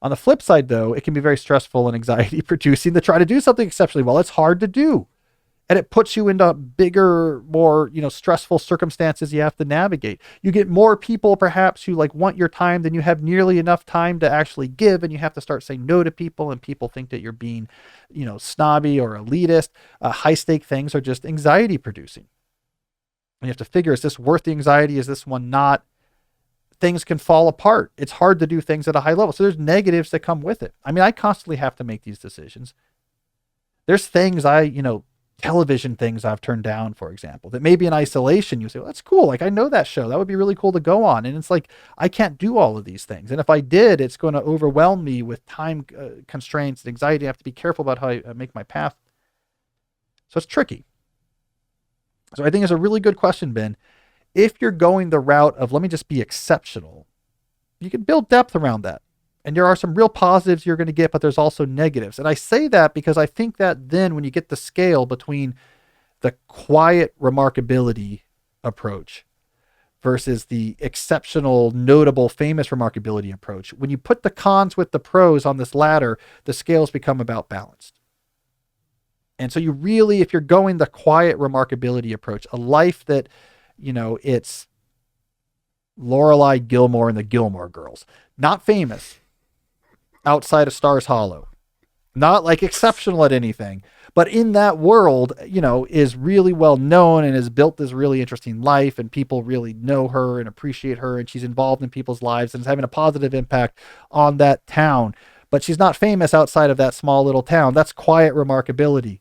Speaker 1: On the flip side, though, it can be very stressful and anxiety producing to try to do something exceptionally well. It's hard to do. And it puts you into bigger, more, stressful circumstances you have to navigate. You get more people perhaps who want your time than you have nearly enough time to actually give. And you have to start saying no to people, and people think that you're being, snobby or elitist. High stake things are just anxiety producing. And you have to figure, is this worth the anxiety? Is this one not? Things can fall apart. It's hard to do things at a high level. So there's negatives that come with it. I mean, I constantly have to make these decisions. There's things television things I've turned down, for example, that maybe in isolation you say, well, that's cool. I know that show. That would be really cool to go on. And it's I can't do all of these things. And if I did, it's going to overwhelm me with time constraints and anxiety. I have to be careful about how I make my path. So it's tricky. So I think it's a really good question, Ben. If you're going the route of, let me just be exceptional, you can build depth around that. And there are some real positives you're going to get, but there's also negatives. And I say that because I think that then when you get the scale between the quiet remarkability approach versus the exceptional, notable, famous remarkability approach, when you put the cons with the pros on this ladder, the scales become about balanced. And so you really, if you're going the quiet remarkability approach, a life that, it's Lorelai Gilmore and the Gilmore Girls, not famous, outside of Stars Hollow, not exceptional at anything, but in that world, is really well known and has built this really interesting life, and people really know her and appreciate her, and she's involved in people's lives and is having a positive impact on that town. But she's not famous outside of that small little town. That's quiet remarkability.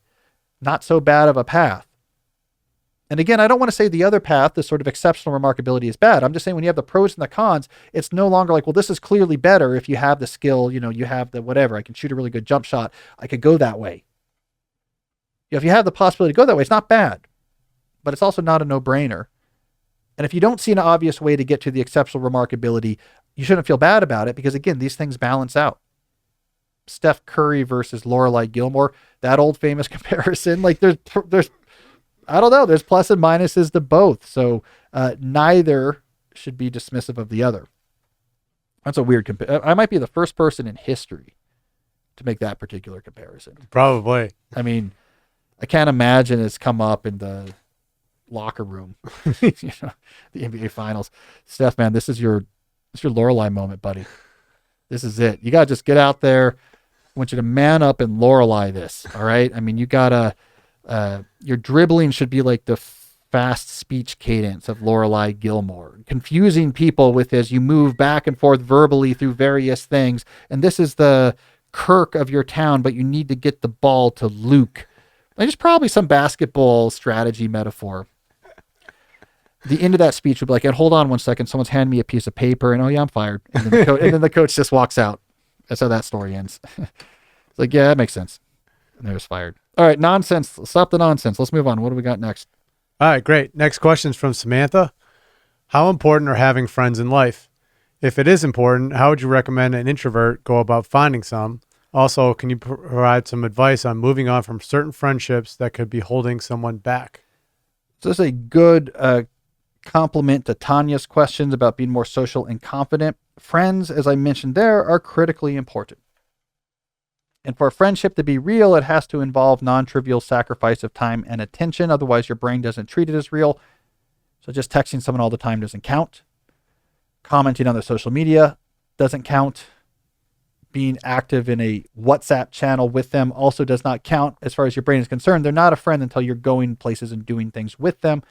Speaker 1: Not so bad of a path. And again, I don't want to say the other path, the sort of exceptional remarkability, is bad. I'm just saying when you have the pros and the cons, it's no longer well, this is clearly better if you have the skill, you have the whatever. I can shoot a really good jump shot. I could go that way. If you have the possibility to go that way, it's not bad, but it's also not a no-brainer. And if you don't see an obvious way to get to the exceptional remarkability, you shouldn't feel bad about it because, again, these things balance out. Steph Curry versus Lorelai Gilmore, that old famous comparison. Like there's I don't know, there's plus and minuses to both. So neither should be dismissive of the other. That's a weird I might be the first person in history to make that particular comparison.
Speaker 2: Probably.
Speaker 1: I mean, I can't imagine it's come up in the locker room, the NBA Finals. Steph, man, this is your Lorelai moment, buddy. This is it. You gotta just get out there. I want you to man up and Lorelai this. All right. I mean, you gotta. Your dribbling should be like the fast speech cadence of Lorelai Gilmore, confusing people with as you move back and forth verbally through various things. And this is the Kirk of your town, but you need to get the ball to Luke. There's probably some basketball strategy metaphor. The end of that speech would be like, and hold on one second, someone's handing me a piece of paper, and oh yeah, I'm fired. And then the coach just walks out. That's how that story ends. It's like, yeah, that makes sense. And they're just fired. All right, nonsense. Stop the nonsense. Let's move on. What do we got next?
Speaker 2: All right, great. Next question is from Samantha. How important are having friends in life? If it is important, how would you recommend an introvert go about finding some? Also, can you provide some advice on moving on from certain friendships that could be holding someone back?
Speaker 1: So this is a good compliment to Tanya's questions about being more social and confident. Friends, as I mentioned there, are critically important. And for a friendship to be real, it has to involve non-trivial sacrifice of time and attention. Otherwise, your brain doesn't treat it as real. So just texting someone all the time doesn't count. Commenting on their social media doesn't count. Being active in a WhatsApp channel with them also does not count as far as your brain is concerned. They're not a friend until you're going places and doing things with them,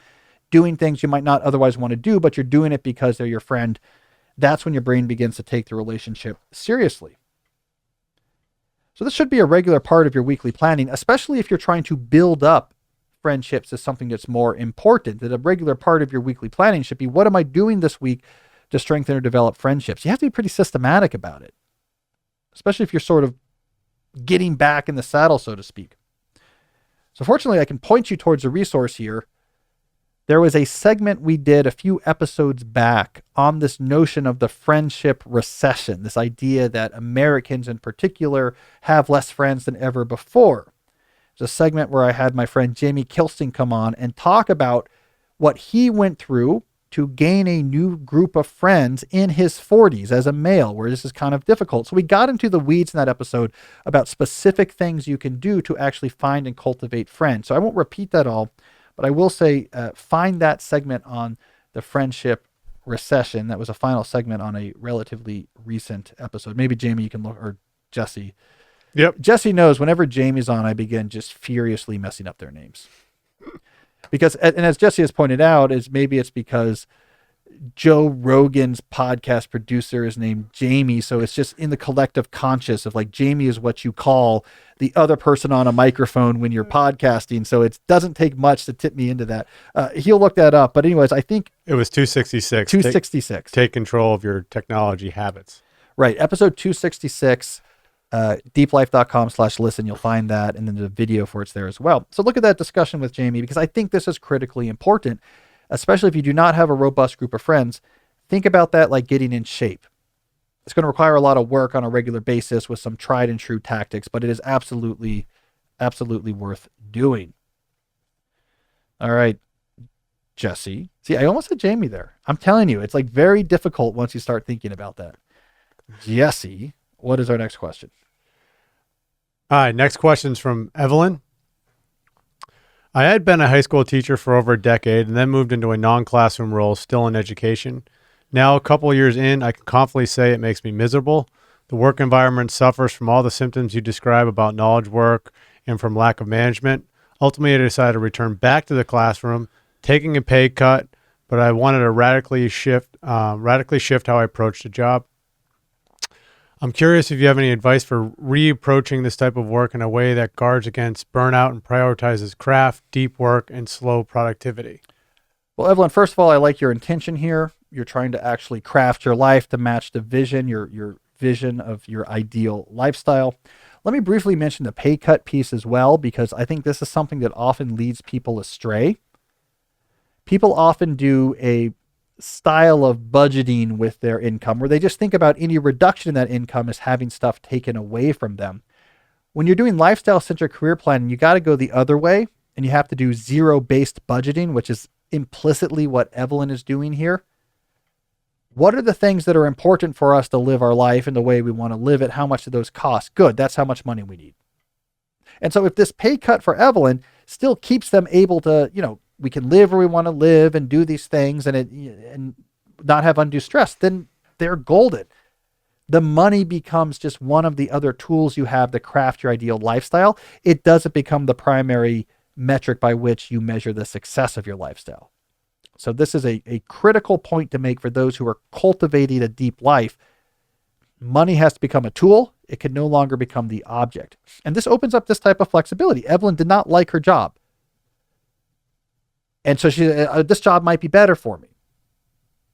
Speaker 1: doing things you might not otherwise want to do, but you're doing it because they're your friend. That's when your brain begins to take the relationship seriously. So this should be a regular part of your weekly planning, especially if you're trying to build up friendships as something that's more important. That a regular part of your weekly planning should be, what am I doing this week to strengthen or develop friendships? You have to be pretty systematic about it, especially if you're sort of getting back in the saddle, so to speak. So fortunately, I can point you towards a resource here. There was a segment we did a few episodes back on this notion of the friendship recession, this idea that Americans in particular have less friends than ever before. It's a segment where I had my friend Jamie Kilsting come on and talk about what he went through to gain a new group of friends in his 40s as a male, where this is kind of difficult. So we got into the weeds in that episode about specific things you can do to actually find and cultivate friends. So I won't repeat that all. But I will say, find that segment on the friendship recession. That was a final segment on a relatively recent episode. Maybe Jamie, you can look, or Jesse.
Speaker 2: Yep.
Speaker 1: Jesse knows whenever Jamie's on, I begin just furiously messing up their names. Because, and as Jesse has pointed out, maybe it's because Joe Rogan's podcast producer is named Jamie. So it's just in the collective conscious of like, Jamie is what you call the other person on a microphone when you're podcasting. So it doesn't take much to tip me into that. He'll look that up. But anyways, I think
Speaker 2: it was 266.
Speaker 1: 266.
Speaker 2: Take control of your technology habits.
Speaker 1: Right. Episode 266, deeplife.com/listen. You'll find that. And then the video for it's there as well. So look at that discussion with Jamie, because I think this is critically important. Especially if you do not have a robust group of friends, think about that like getting in shape. It's going to require a lot of work on a regular basis with some tried and true tactics, but it is absolutely, absolutely worth doing. All right, Jesse. See, I almost said Jamie there. I'm telling you, it's like very difficult once you start thinking about that. Jesse, what is our next question?
Speaker 2: All right, next question's from Evelyn. I had been a high school teacher for over a decade and then moved into a non-classroom role still in education. Now, a couple of years in, I can confidently say it makes me miserable. The work environment suffers from all the symptoms you describe about knowledge work and from lack of management. Ultimately, I decided to return back to the classroom, taking a pay cut, but I wanted to radically shift how I approached the job. I'm curious if you have any advice for reapproaching this type of work in a way that guards against burnout and prioritizes craft, deep work, and slow productivity.
Speaker 1: Well, Evelyn, first of all, I like your intention here. You're trying to actually craft your life to match the vision, your vision of your ideal lifestyle. Let me briefly mention the pay cut piece as well, because I think this is something that often leads people astray. People often do a style of budgeting with their income where they just think about any reduction in that income as having stuff taken away from them. When you're doing lifestyle centric career planning, you got to go the other way and you have to do zero based budgeting, which is implicitly what Evelyn is doing here. What are the things that are important for us to live our life in the way we want to live it? How much do those cost? Good. That's how much money we need. And so if this pay cut for Evelyn still keeps them able to, we can live where we want to live and do these things and not have undue stress, then they're golden. The money becomes just one of the other tools you have to craft your ideal lifestyle. It doesn't become the primary metric by which you measure the success of your lifestyle. So this is a critical point to make for those who are cultivating a deep life. Money has to become a tool. It can no longer become the object. And this opens up this type of flexibility. Evelyn did not like her job. And so this job might be better for me.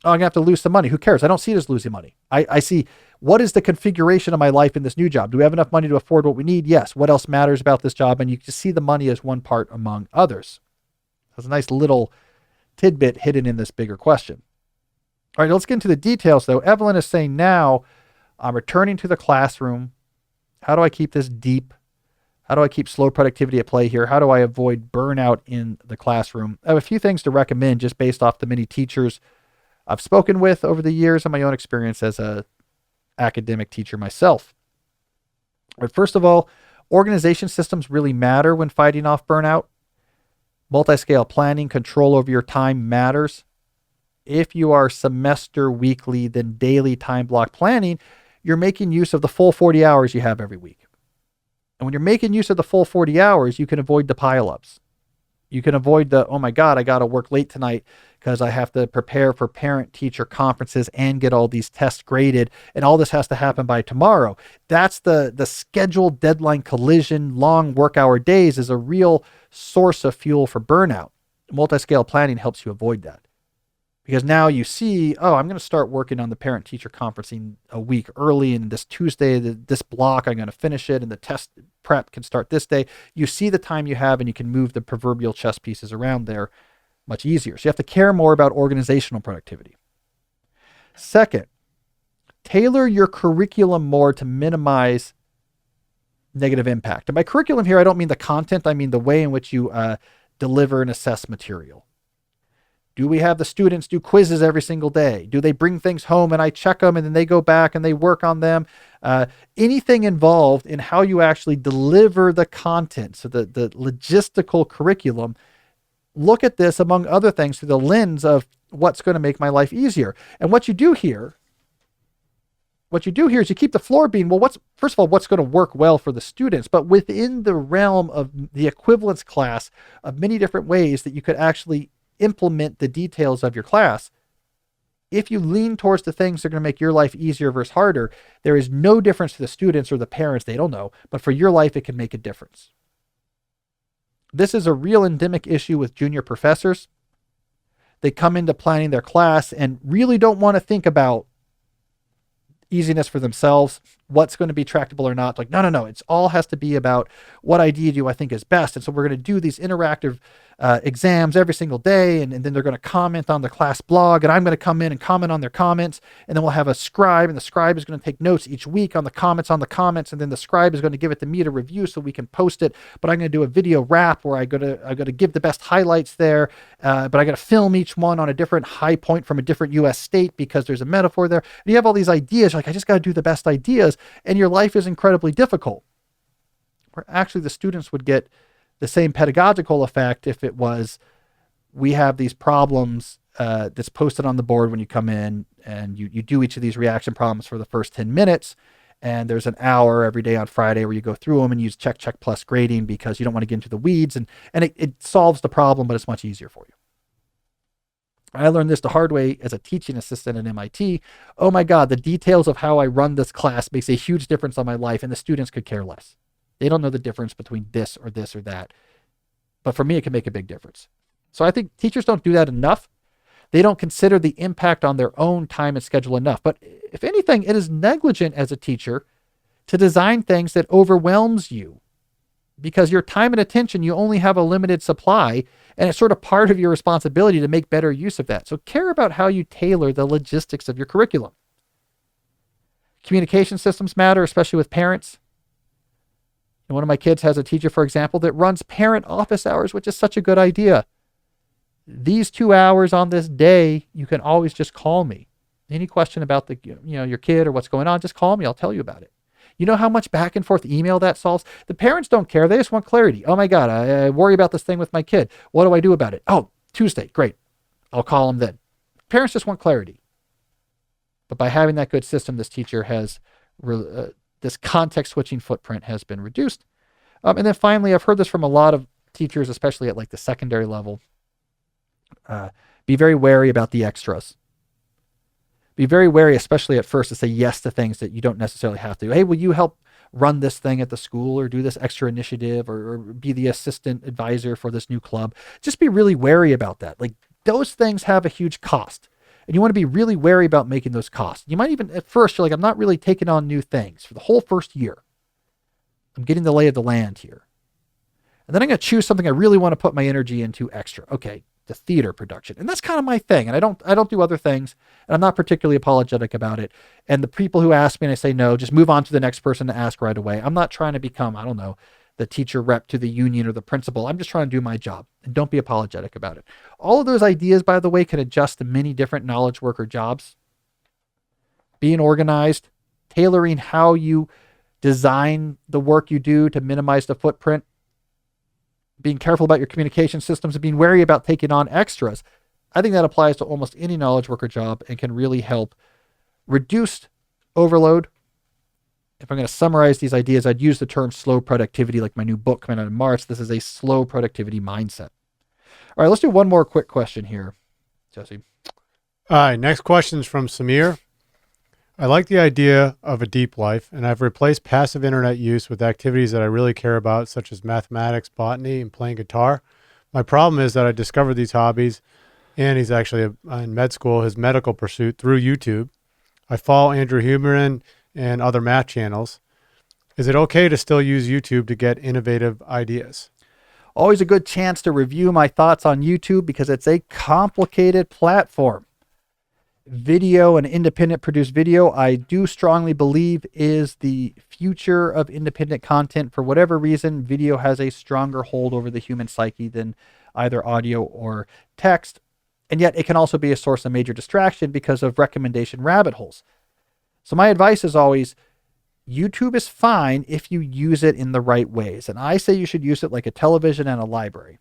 Speaker 1: Oh, I'm going to have to lose some money. Who cares? I don't see it as losing money. I see what is the configuration of my life in this new job? Do we have enough money to afford what we need? Yes. What else matters about this job? And you just see the money as one part among others. That's a nice little tidbit hidden in this bigger question. All right, let's get into the details though. Evelyn is saying now, I'm returning to the classroom. How do I keep this deep? How do I keep slow productivity at play here? How do I avoid burnout in the classroom? I have a few things to recommend just based off the many teachers I've spoken with over the years and my own experience as a academic teacher myself. But first of all, organization systems really matter when fighting off burnout. Multi-scale planning, control over your time matters. If you are semester, weekly, then daily time block planning, you're making use of the full 40 hours you have every week. And when you're making use of the full 40 hours, you can avoid the pileups. You can avoid the, oh my God, I got to work late tonight because I have to prepare for parent-teacher conferences and get all these tests graded, and all this has to happen by tomorrow. That's the scheduled deadline collision. Long work hour days is a real source of fuel for burnout. Multi-scale planning helps you avoid that. Because now you see, oh, I'm going to start working on the parent-teacher conferencing a week early, and this Tuesday, this block, I'm going to finish it, and the test prep can start this day. You see the time you have, and you can move the proverbial chess pieces around there much easier. So you have to care more about organizational productivity. Second, tailor your curriculum more to minimize negative impact. And by curriculum here, I don't mean the content. I mean the way in which you deliver and assess material. Do we have the students do quizzes every single day? Do they bring things home and I check them and then they go back and they work on them? Anything involved in how you actually deliver the content, so the logistical curriculum, look at this among other things through the lens of what's going to make my life easier. And what you do here is you keep the floor being, well, first of all, what's going to work well for the students, but within the realm of the equivalence class of many different ways that you could actually implement the details of your class. If you lean towards the things that are going to make your life easier versus harder, there is no difference to the students or the parents. They don't know, but for your life, it can make a difference. This is a real endemic issue with junior professors. They come into planning their class and really don't want to think about easiness for themselves, what's going to be tractable or not. Like, no. It's all has to be about what idea do I think is best. And so we're going to do these interactive exams every single day. And then they're going to comment on the class blog. And I'm going to come in and comment on their comments. And then we'll have a scribe, and the scribe is going to take notes each week on the comments. And then the scribe is going to give it to me to review so we can post it. But I'm going to do a video wrap where I got to give the best highlights there. But I got to film each one on a different high point from a different US state because there's a metaphor there. And you have all these ideas. You're like, I just got to do the best ideas. And your life is incredibly difficult. Where actually the students would get the same pedagogical effect if it was, we have these problems that's posted on the board when you come in, and you do each of these reaction problems for the first 10 minutes. And there's an hour every day on Friday where you go through them and use check plus grading because you don't want to get into the weeds. And it solves the problem, but it's much easier for you. I learned this the hard way as a teaching assistant at MIT. Oh my God, the details of how I run this class makes a huge difference on my life, and the students could care less. They don't know the difference between this or that. But for me, it can make a big difference. So I think teachers don't do that enough. They don't consider the impact on their own time and schedule enough. But if anything, it is negligent as a teacher to design things that overwhelms you. because your time and attention, you only have a limited supply, and it's sort of part of your responsibility to make better use of that. So care about how you tailor the logistics of your curriculum. Communication systems matter, especially with parents. And one of my kids has a teacher, for example, that runs parent office hours, which is such a good idea. These 2 hours on this day, you can always just call me. Any question about your kid or what's going on, just call me. I'll tell you about it. You know how much back and forth email that solves? The parents don't care. They just want clarity. Oh my God, I worry about this thing with my kid. What do I do about it? Oh, Tuesday. Great. I'll call them then. Parents just want clarity. But by having that good system, this teacher has, this context switching footprint has been reduced. And then finally, I've heard this from a lot of teachers, especially at like the secondary level. Be very wary about the extras. Be very wary, especially at first, to say yes to things that you don't necessarily have to. Hey, will you help run this thing at the school or do this extra initiative or be the assistant advisor for this new club? Just be really wary about that. Like, those things have a huge cost. And you want to be really wary about making those costs. You might even, at first, you're like, I'm not really taking on new things for the whole first year. I'm getting the lay of the land here. And then I'm going to choose something I really want to put my energy into extra. Okay, the theater production. And that's kind of my thing. And I don't do other things. And I'm not particularly apologetic about it. And the people who ask me and I say no, just move on to the next person to ask right away. I'm not trying to become, I don't know, the teacher rep to the union or the principal. I'm just trying to do my job, and don't be apologetic about it. All of those ideas, by the way, can adjust to many different knowledge worker jobs. Being organized, tailoring how you design the work you do to minimize the footprint, being careful about your communication systems, and being wary about taking on extras. I think that applies to almost any knowledge worker job and can really help reduce overload. If I'm going to summarize these ideas, I'd use the term slow productivity, like my new book coming out in March. This is a slow productivity mindset. All right, let's do one more quick question here, Jesse.
Speaker 2: All right, next question is from Samir. I like the idea of a deep life, and I've replaced passive internet use with activities that I really care about, such as mathematics, botany, and playing guitar. My problem is that I discovered these hobbies, and he's actually in med school, his medical pursuit, through YouTube. I follow Andrew Huberman and other math channels. Is it okay to still use YouTube to get innovative ideas?
Speaker 1: Always a good chance to review my thoughts on YouTube because it's a complicated platform. Video and independent produced video, I do strongly believe, is the future of independent content. For whatever reason, video has a stronger hold over the human psyche than either audio or text. And yet it can also be a source of major distraction because of recommendation rabbit holes. So my advice is always, YouTube is fine if you use it in the right ways. And I say you should use it like a television and a library.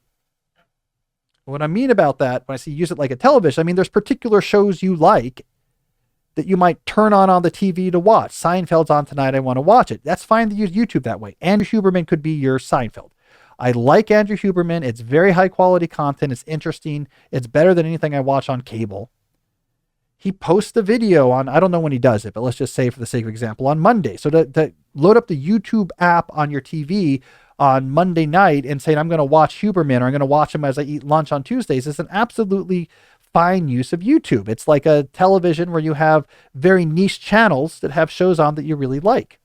Speaker 1: What I mean about that, when I say use it like a television, I mean there's particular shows you like that you might turn on the TV to watch. Seinfeld's on tonight, I want to watch it. That's fine to use YouTube that way. Andrew Huberman could be your Seinfeld. I like Andrew Huberman. It's very high quality content. It's interesting. It's better than anything I watch on cable. He posts the video on, I don't know when he does it, but let's just say for the sake of example, on Monday. So to load up the YouTube app on your TV on Monday night and saying, I'm going to watch Huberman or I'm going to watch him as I eat lunch on Tuesdays is an absolutely fine use of YouTube. It's like a television where you have very niche channels that have shows on that you really like.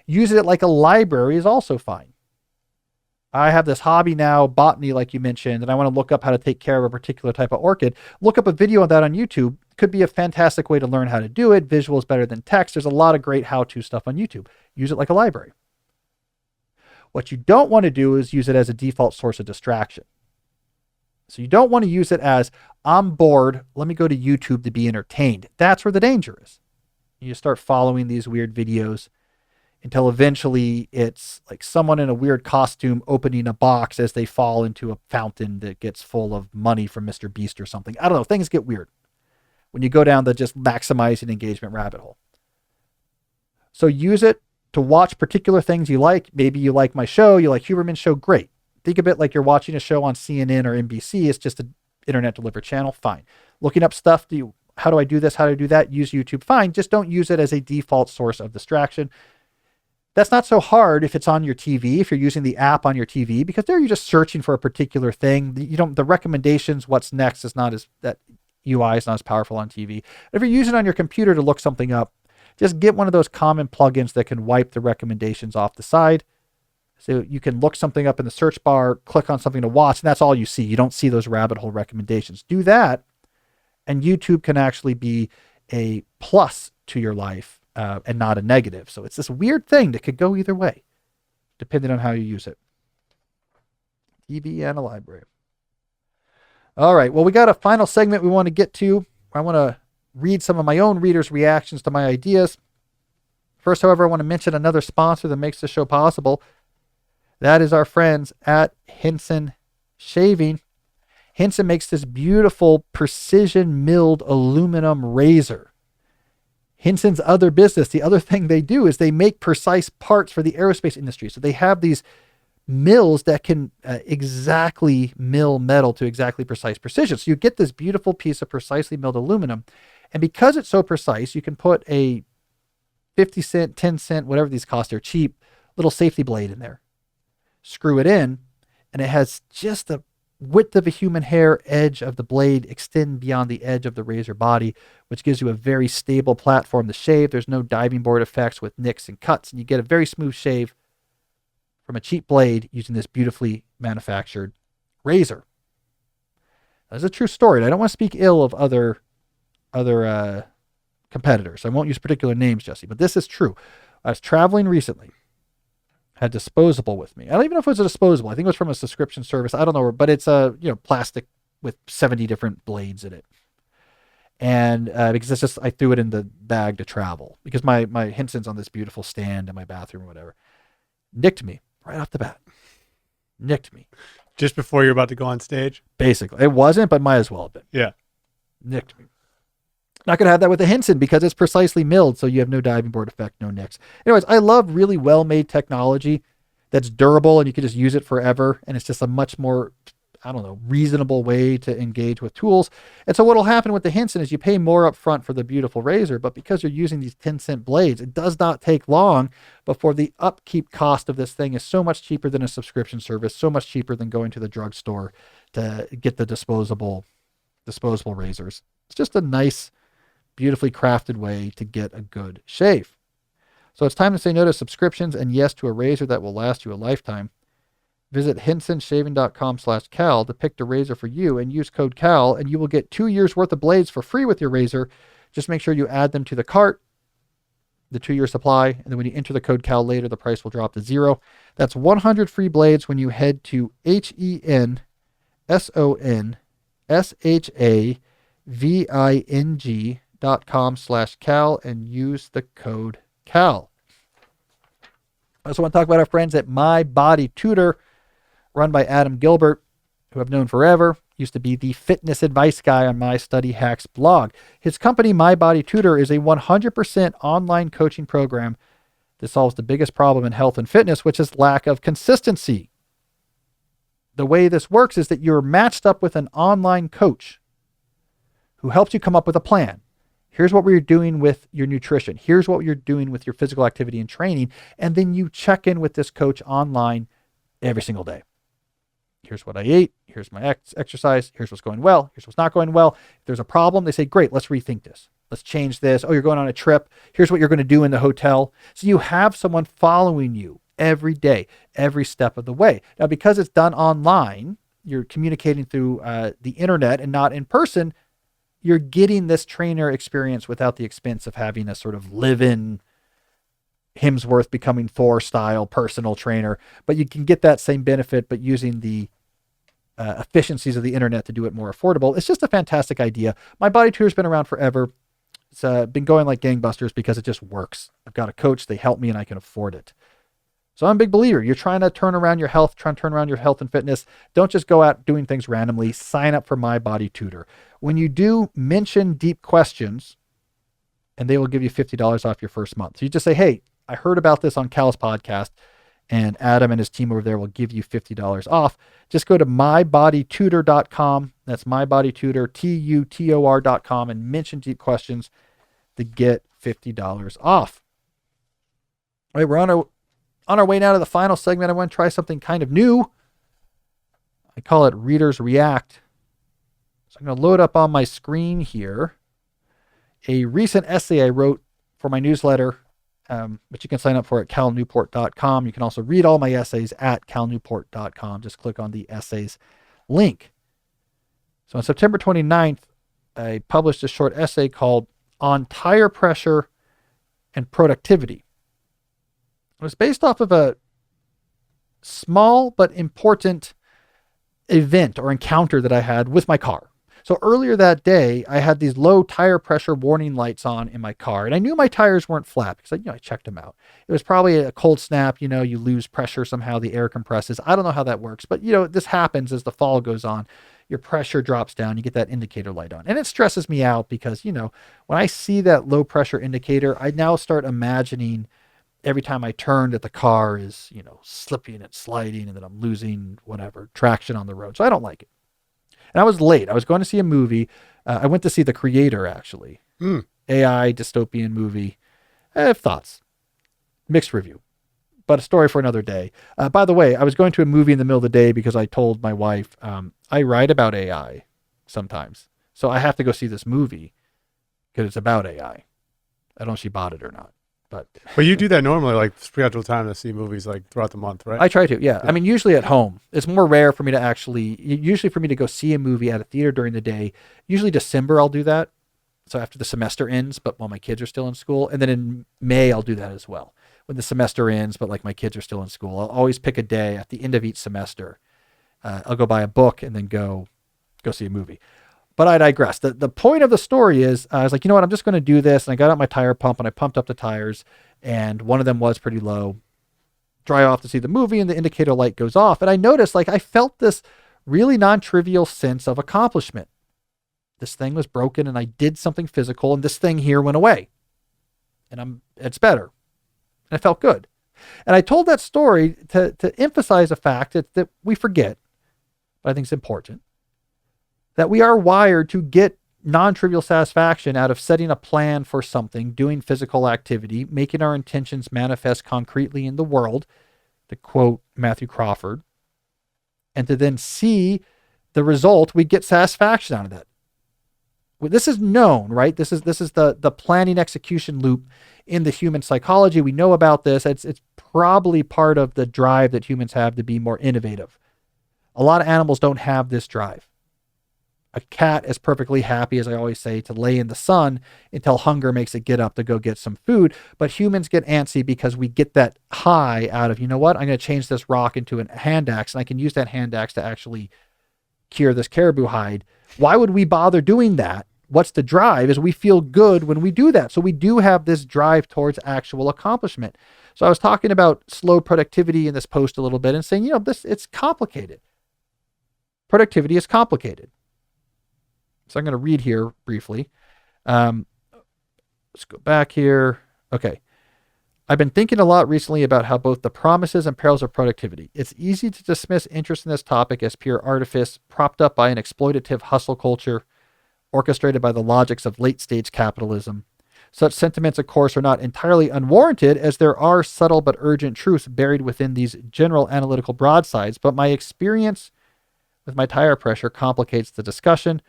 Speaker 1: Using it like a library is also fine. I have this hobby now, botany, like you mentioned, and I want to look up how to take care of a particular type of orchid. Look up a video of that on YouTube. Could be a fantastic way to learn how to do it. Visual is better than text. There's a lot of great how-to stuff on YouTube. Use it like a library. What you don't want to do is use it as a default source of distraction. So you don't want to use it as, I'm bored, let me go to YouTube to be entertained. That's where the danger is. You start following these weird videos until eventually it's like someone in a weird costume opening a box as they fall into a fountain that gets full of money from Mr. Beast or something. I don't know. Things get weird when you go down the just maximizing engagement rabbit hole. So use it to watch particular things you like. Maybe you like my show, you like Huberman's show, great. Think of it like you're watching a show on CNN or NBC. It's just an internet delivered channel, fine. Looking up stuff, how do I do this, how do I do that? Use YouTube, fine. Just don't use it as a default source of distraction. That's not so hard if it's on your TV, if you're using the app on your TV, because there you're just searching for a particular thing. The recommendations, what's next is not as, that UI is not as powerful on TV. If you're using it on your computer to look something up, just get one of those common plugins that can wipe the recommendations off the side So you can look something up in the search bar, click on something to watch, and that's all you see. You don't see those rabbit hole recommendations. Do that, and YouTube can actually be a plus to your life and not a negative. So it's this weird thing that could go either way, depending on how you use it. TV and a library. All right. Well, we got a final segment we want to get to. I want to read some of my own readers' reactions to my ideas. First, however, I want to mention another sponsor that makes the show possible. That is our friends at Henson Shaving. Henson makes this beautiful precision milled aluminum razor. Henson's other business, the other thing they do is they make precise parts for the aerospace industry. So they have these mills that can exactly mill metal to exactly precise precision. So you get this beautiful piece of precisely milled aluminum. And because it's so precise, you can put a 50 cent, 10 cent, whatever these cost, they're cheap, little safety blade in there. Screw it in, and it has just the width of a human hair edge of the blade extend beyond the edge of the razor body, which gives you a very stable platform to shave. There's no diving board effects with nicks and cuts, and you get a very smooth shave from a cheap blade using this beautifully manufactured razor. That's a true story. And I don't want to speak ill of other competitors. I won't use particular names, Jesse, but this is true. I was traveling recently, had disposable with me. I don't even know if it was a disposable. I think it was from a subscription service. I don't know, but it's a plastic with 70 different blades in it. And because it's just, I threw it in the bag to travel because my Henson's on this beautiful stand in my bathroom or whatever. Nicked me right off the bat. Nicked me.
Speaker 2: Just before you're about to go on stage?
Speaker 1: Basically. It wasn't, but might as well have been.
Speaker 2: Yeah.
Speaker 1: Nicked me. Not going to have that with the Henson because it's precisely milled, so you have no diving board effect, no nicks. Anyways, I love really well-made technology that's durable and you can just use it forever, and it's just a much more, reasonable way to engage with tools. And so what'll happen with the Henson is you pay more up front for the beautiful razor, but because you're using these 10-cent blades, it does not take long before the upkeep cost of this thing is so much cheaper than a subscription service, so much cheaper than going to the drugstore to get the disposable razors. It's just a nice, beautifully crafted way to get a good shave. So it's time to say no to subscriptions and yes to a razor that will last you a lifetime. Visit hensonshaving.com/Cal to pick the razor for you and use code CAL, and you will get 2 years worth of blades for free with your razor. Just make sure you add them to the cart, the 2-year supply, and then when you enter the code CAL later, the price will drop to $0. That's 100 free blades when you head to hensonshaving.com/Cal and use the code CAL. I also want to talk about our friends at My Body Tutor, run by Adam Gilbert, who I've known forever. Used to be the fitness advice guy on my Study Hacks blog. His company, My Body Tutor, is a 100% online coaching program that solves the biggest problem in health and fitness, which is lack of consistency. The way this works is that you're matched up with an online coach who helps you come up with a plan. Here's what we're doing with your nutrition. Here's what you're doing with your physical activity and training. And then you check in with this coach online every single day. Here's what I ate. Here's my exercise. Here's what's going well. Here's what's not going well. If there's a problem, they say, great, let's rethink this. Let's change this. Oh, you're going on a trip. Here's what you're going to do in the hotel. So you have someone following you every day, every step of the way. Now, because it's done online, you're communicating through the internet and not in person, you're getting this trainer experience without the expense of having a sort of live-in Hemsworth becoming Thor style personal trainer, but you can get that same benefit, but using the efficiencies of the internet to do it more affordable. It's just a fantastic idea. My Body Tutor's been around forever. It's been going like gangbusters because it just works. I've got a coach, they help me, and I can afford it. So I'm a big believer. You're trying to turn around your health, trying to turn around your health and fitness. Don't just go out doing things randomly. Sign up for My Body Tutor. When you do, mention deep questions, and they will give you $50 off your first month. So you just say, hey, I heard about this on Cal's podcast, and Adam and his team over there will give you $50 off. Just go to mybodytutor.com. That's mybodytutor, TUTOR.com, and mention deep questions to get $50 off. All right, we're on our way now to the final segment. I want to try something kind of new. I call it Readers React. So I'm going to load up on my screen here a recent essay I wrote for my newsletter But you can sign up for it at calnewport.com. You can also read all my essays at calnewport.com. Just click on the essays link. So on September 29th, I published a short essay called On Tire Pressure and Productivity. It was based off of a small but important event or encounter that I had with my car. So earlier that day, I had these low tire pressure warning lights on in my car, and I knew my tires weren't flat because I checked them out. It was probably a cold snap. You lose pressure somehow, the air compresses. I don't know how that works, but this happens as the fall goes on. Your pressure drops down, you get that indicator light on. And it stresses me out because, when I see that low pressure indicator, I now start imagining every time I turn that the car is, slipping and sliding and that I'm losing whatever traction on the road. So I don't like it. And I was late. I was going to see a movie. I went to see The Creator, actually. AI dystopian movie. I have thoughts. Mixed review. But a story for another day. By the way, I was going to a movie in the middle of the day because I told my wife, I write about AI sometimes. So I have to go see this movie because it's about AI. I don't know if she bought it or not. But
Speaker 2: you do that normally, like schedule time to see movies like throughout the month, right?
Speaker 1: I try to, yeah. I mean, usually at home. It's more rare for me to usually for me to go see a movie at a theater during the day. Usually December I'll do that. So after the semester ends, but while my kids are still in school. And then in May I'll do that as well. When the semester ends, but like my kids are still in school. I'll always pick a day at the end of each semester. I'll go buy a book and then go see a movie. But I digress. The point of the story is I was like, you know what? I'm just going to do this. And I got out my tire pump and I pumped up the tires. And one of them was pretty low. Drive off to see the movie and the indicator light goes off. And I noticed I felt this really non-trivial sense of accomplishment. This thing was broken and I did something physical and this thing here went away. And it's better. And it felt good. And I told that story to emphasize a fact that we forget, but I think it's important. That we are wired to get non-trivial satisfaction out of setting a plan for something, doing physical activity, making our intentions manifest concretely in the world, to quote Matthew Crawford, and to then see the result, we get satisfaction out of that. This is known, right? This is the planning execution loop in the human psychology. We know about this. It's probably part of the drive that humans have to be more innovative. A lot of animals don't have this drive. A cat is perfectly happy, as I always say, to lay in the sun until hunger makes it get up to go get some food. But humans get antsy because we get that high out of, you know what, I'm going to change this rock into a hand axe and I can use that hand axe to actually cure this caribou hide. Why would we bother doing that? What's the drive is we feel good when we do that. So we do have this drive towards actual accomplishment. So I was talking about slow productivity in this post a little bit and saying, it's complicated. Productivity is complicated. So I'm going to read here briefly. Let's go back here. Okay. I've been thinking a lot recently about how both the promises and perils of productivity. It's easy to dismiss interest in this topic as pure artifice, propped up by an exploitative hustle culture, orchestrated by the logics of late-stage capitalism. Such sentiments, of course, are not entirely unwarranted, as there are subtle but urgent truths buried within these general analytical broadsides, but my experience with my tire pressure complicates the discussion.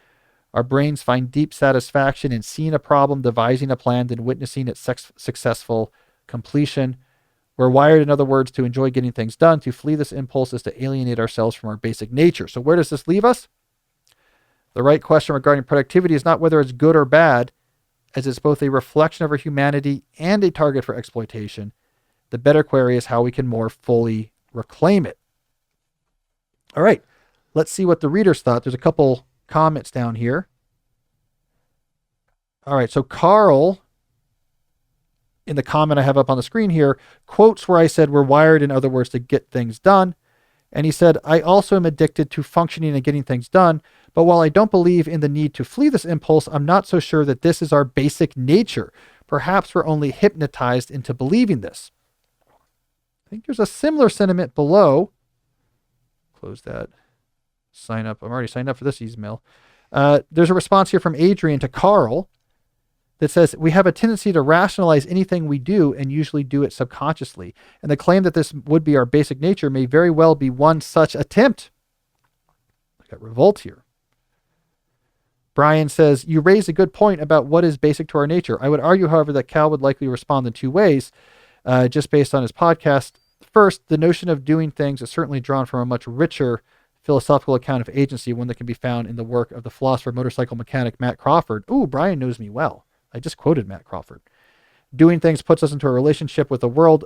Speaker 1: Our brains find deep satisfaction in seeing a problem, devising a plan, then witnessing its successful completion. We're wired, in other words, to enjoy getting things done. To flee this impulse is to alienate ourselves from our basic nature. So where does this leave us? The right question regarding productivity is not whether it's good or bad, as it's both a reflection of our humanity and a target for exploitation. The better query is how we can more fully reclaim it. All right, let's see what the readers thought. There's a couple comments down here. All right, so Carl, in the comment I have up on the screen here, quotes where I said we're wired, in other words, to get things done. And he said, I also am addicted to functioning and getting things done. But while I don't believe in the need to flee this impulse, I'm not so sure that this is our basic nature. Perhaps we're only hypnotized into believing this. I think there's a similar sentiment below. Close that. Sign up. I'm already signed up for this email. There's a response here from Adrian to Carl that says, we have a tendency to rationalize anything we do and usually do it subconsciously. And the claim that this would be our basic nature may very well be one such attempt. I got revolt here. Brian says, you raise a good point about what is basic to our nature. I would argue, however, that Cal would likely respond in two ways, just based on his podcast. First, the notion of doing things is certainly drawn from a much richer philosophical account of agency, one that can be found in the work of the philosopher motorcycle mechanic Matt Crawford. Ooh, Brian knows me well. I just quoted Matt Crawford. Doing things puts us into a relationship with the world,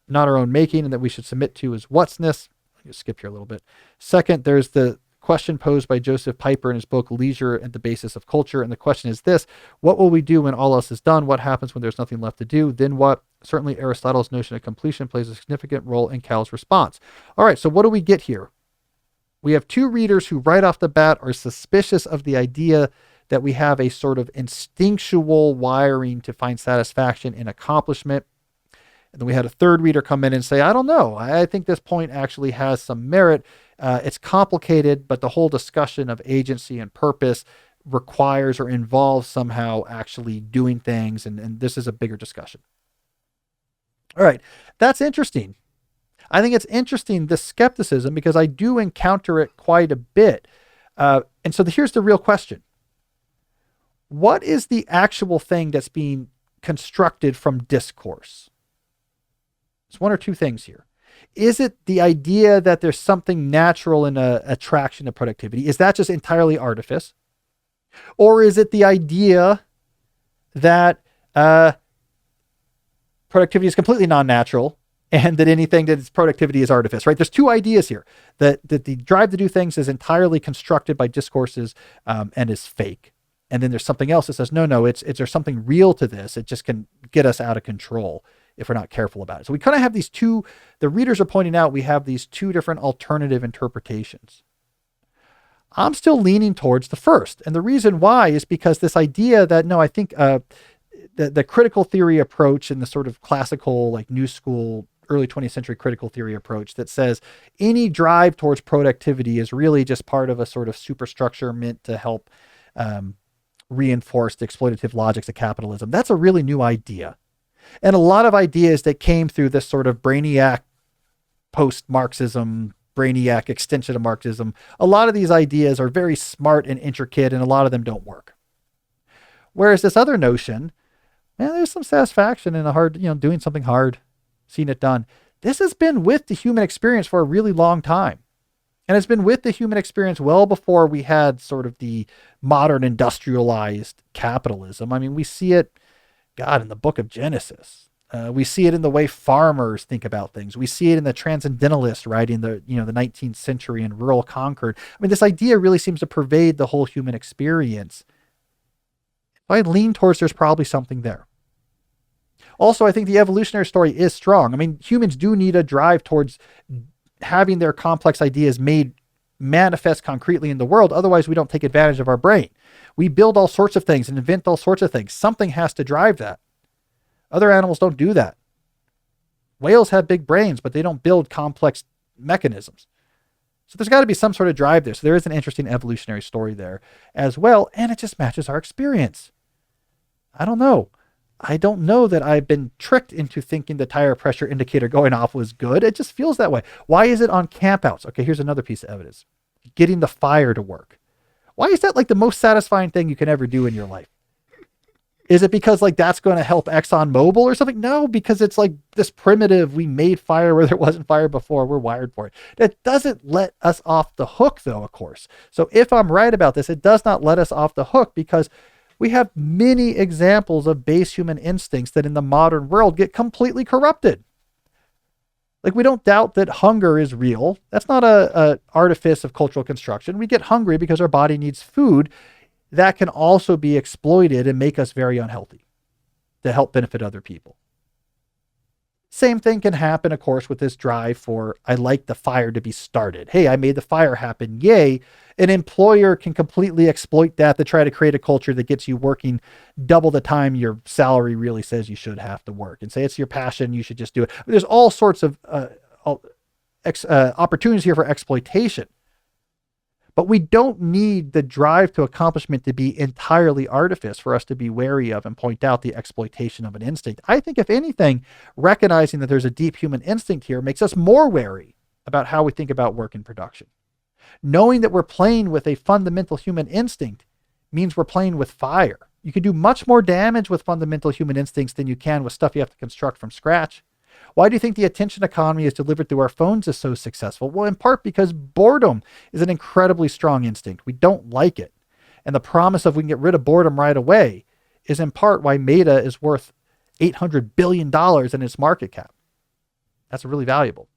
Speaker 1: not our own making, and that we should submit to is what'sness. I'll just skip here a little bit. Second, there's the question posed by Joseph Piper in his book, Leisure at the Basis of Culture. And the question is this: what will we do when all else is done? What happens when there's nothing left to do? Then what? Certainly Aristotle's notion of completion plays a significant role in Cal's response. All right, so what do we get here? We have two readers who right off the bat are suspicious of the idea that we have a sort of instinctual wiring to find satisfaction in accomplishment. And then we had a third reader come in and say, I don't know. I think this point actually has some merit. It's complicated, but the whole discussion of agency and purpose requires or involves somehow actually doing things. And this is a bigger discussion. All right. That's interesting. I think it's interesting, this skepticism, because I do encounter it quite a bit. And so here's the real question. What is the actual thing that's being constructed from discourse? It's one or two things here. Is it the idea that there's something natural in a attraction to productivity? Is that just entirely artifice? Or is it the idea that productivity is completely non-natural and that anything that is productivity is artifice, right? There's two ideas here. That the drive to do things is entirely constructed by discourses and is fake. And then there's something else that says, no, there's something real to this. It just can get us out of control if we're not careful about it. So we kind of have these two, the readers are pointing out, we have these two different alternative interpretations. I'm still leaning towards the first. And the reason why is because this idea that, no, I think the critical theory approach and the sort of classical, like new school, early 20th century critical theory approach that says any drive towards productivity is really just part of a sort of superstructure meant to help reinforce the exploitative logics of capitalism. That's a really new idea. And a lot of ideas that came through this sort of brainiac post-Marxism, brainiac extension of Marxism, a lot of these ideas are very smart and intricate, and a lot of them don't work. Whereas this other notion, man, there's some satisfaction in a hard, doing something hard, seeing it done. This has been with the human experience for a really long time. And it's been with the human experience well before we had sort of the modern industrialized capitalism. I mean, we see it, God, in the book of Genesis. We see it in the way farmers think about things. We see it in the transcendentalists writing the 19th century and rural Concord. I mean, this idea really seems to pervade the whole human experience. If I lean towards there's probably something there. Also, I think the evolutionary story is strong. I mean, humans do need a drive towards having their complex ideas made manifest concretely in the world. Otherwise, we don't take advantage of our brain. We build all sorts of things and invent all sorts of things. Something has to drive that. Other animals don't do that. Whales have big brains, but they don't build complex mechanisms. So there's got to be some sort of drive there. So there is an interesting evolutionary story there as well. And it just matches our experience. I don't know that I've been tricked into thinking the tire pressure indicator going off was good. It just feels that way. Why is it on campouts? Okay, here's another piece of evidence. Getting the fire to work. Why is that like the most satisfying thing you can ever do in your life? Is it because like that's going to help ExxonMobil or something? No, because it's like this primitive, we made fire where there wasn't fire before. We're wired for it. That doesn't let us off the hook though, of course. So if I'm right about this, it does not let us off the hook because we have many examples of base human instincts that in the modern world get completely corrupted. Like we don't doubt that hunger is real. That's not a artifice of cultural construction. We get hungry because our body needs food. That can also be exploited and make us very unhealthy to help benefit other people. Same thing can happen, of course, with this drive for, I like the fire to be started. Hey, I made the fire happen. Yay. An employer can completely exploit that to try to create a culture that gets you working double the time your salary really says you should have to work and say it's your passion. You should just do it. There's all sorts of opportunities here for exploitation. But we don't need the drive to accomplishment to be entirely artifice for us to be wary of and point out the exploitation of an instinct. I think if anything, recognizing that there's a deep human instinct here makes us more wary about how we think about work and production. Knowing that we're playing with a fundamental human instinct means we're playing with fire. You can do much more damage with fundamental human instincts than you can with stuff you have to construct from scratch. Why do you think the attention economy is delivered through our phones is so successful? Well, in part because boredom is an incredibly strong instinct. We don't like it. And the promise of we can get rid of boredom right away is in part why Meta is worth $800 billion in its market cap. That's really valuable.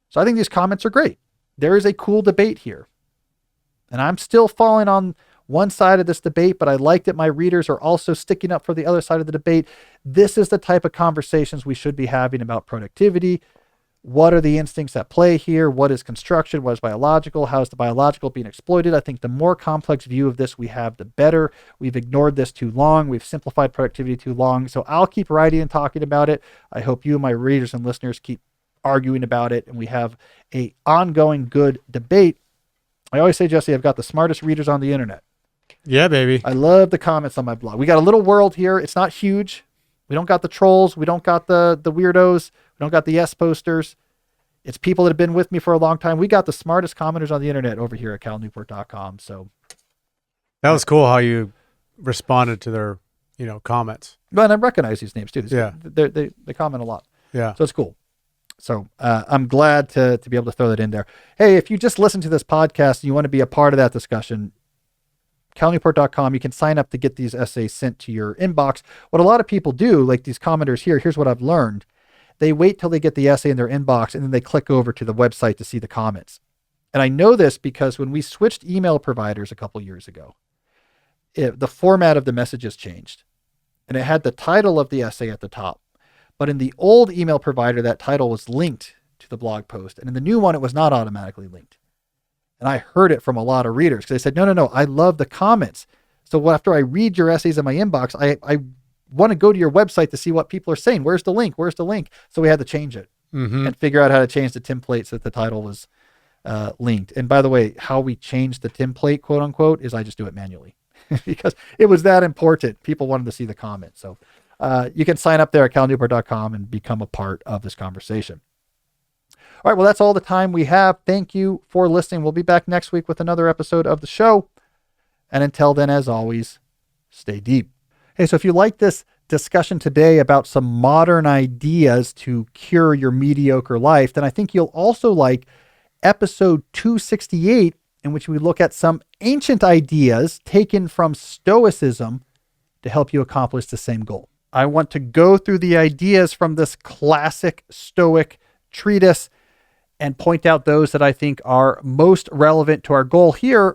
Speaker 1: So I think these comments are great. There is a cool debate here. And I'm still falling on one side of this debate, but I like that my readers are also sticking up for the other side of the debate. This is the type of conversations we should be having about productivity. What are the instincts at play here? What is construction? What is biological? How is the biological being exploited? I think the more complex view of this we have, the better. We've ignored this too long. We've simplified productivity too long. So I'll keep writing and talking about it. I hope you, my readers and listeners, keep arguing about it, and we have a ongoing good debate. I always say, Jesse, I've got the smartest readers on the internet.
Speaker 2: Yeah, baby.
Speaker 1: I love the comments on my blog. We got a little world here. It's not huge. We don't got the trolls. We don't got the weirdos. We don't got the yes posters. It's people that have been with me for a long time. We got the smartest commenters on the internet over here at calnewport.com. So
Speaker 2: that was cool how you responded to their, comments.
Speaker 1: But I recognize these names too.
Speaker 2: Yeah.
Speaker 1: They comment a lot.
Speaker 2: Yeah.
Speaker 1: So it's cool. So I'm glad to be able to throw that in there. Hey, if you just listen to this podcast and you want to be a part of that discussion, calnewport.com, you can sign up to get these essays sent to your inbox. What a lot of people do, like these commenters here, here's what I've learned. They wait till they get the essay in their inbox and then they click over to the website to see the comments. And I know this because when we switched email providers a couple years ago, the format of the messages changed. And it had the title of the essay at the top. But in the old email provider, that title was linked to the blog post. And in the new one, it was not automatically linked. And I heard it from a lot of readers because they said, no, I love the comments. So after I read your essays in my inbox, I want to go to your website to see what people are saying. Where's the link? So we had to change it and figure out how to change the template so that the title was linked. And by the way, how we change the template, quote unquote, is I just do it manually because it was that important. People wanted to see the comment. So you can sign up there at calnewport.com and become a part of this conversation. All right, well, that's all the time we have. Thank you for listening. We'll be back next week with another episode of the show. And until then, as always, stay deep. Hey, so if you like this discussion today about some modern ideas to cure your mediocre life, then I think you'll also like episode 268, in which we look at some ancient ideas taken from Stoicism to help you accomplish the same goal. I want to go through the ideas from this classic Stoic treatise and point out those that I think are most relevant to our goal here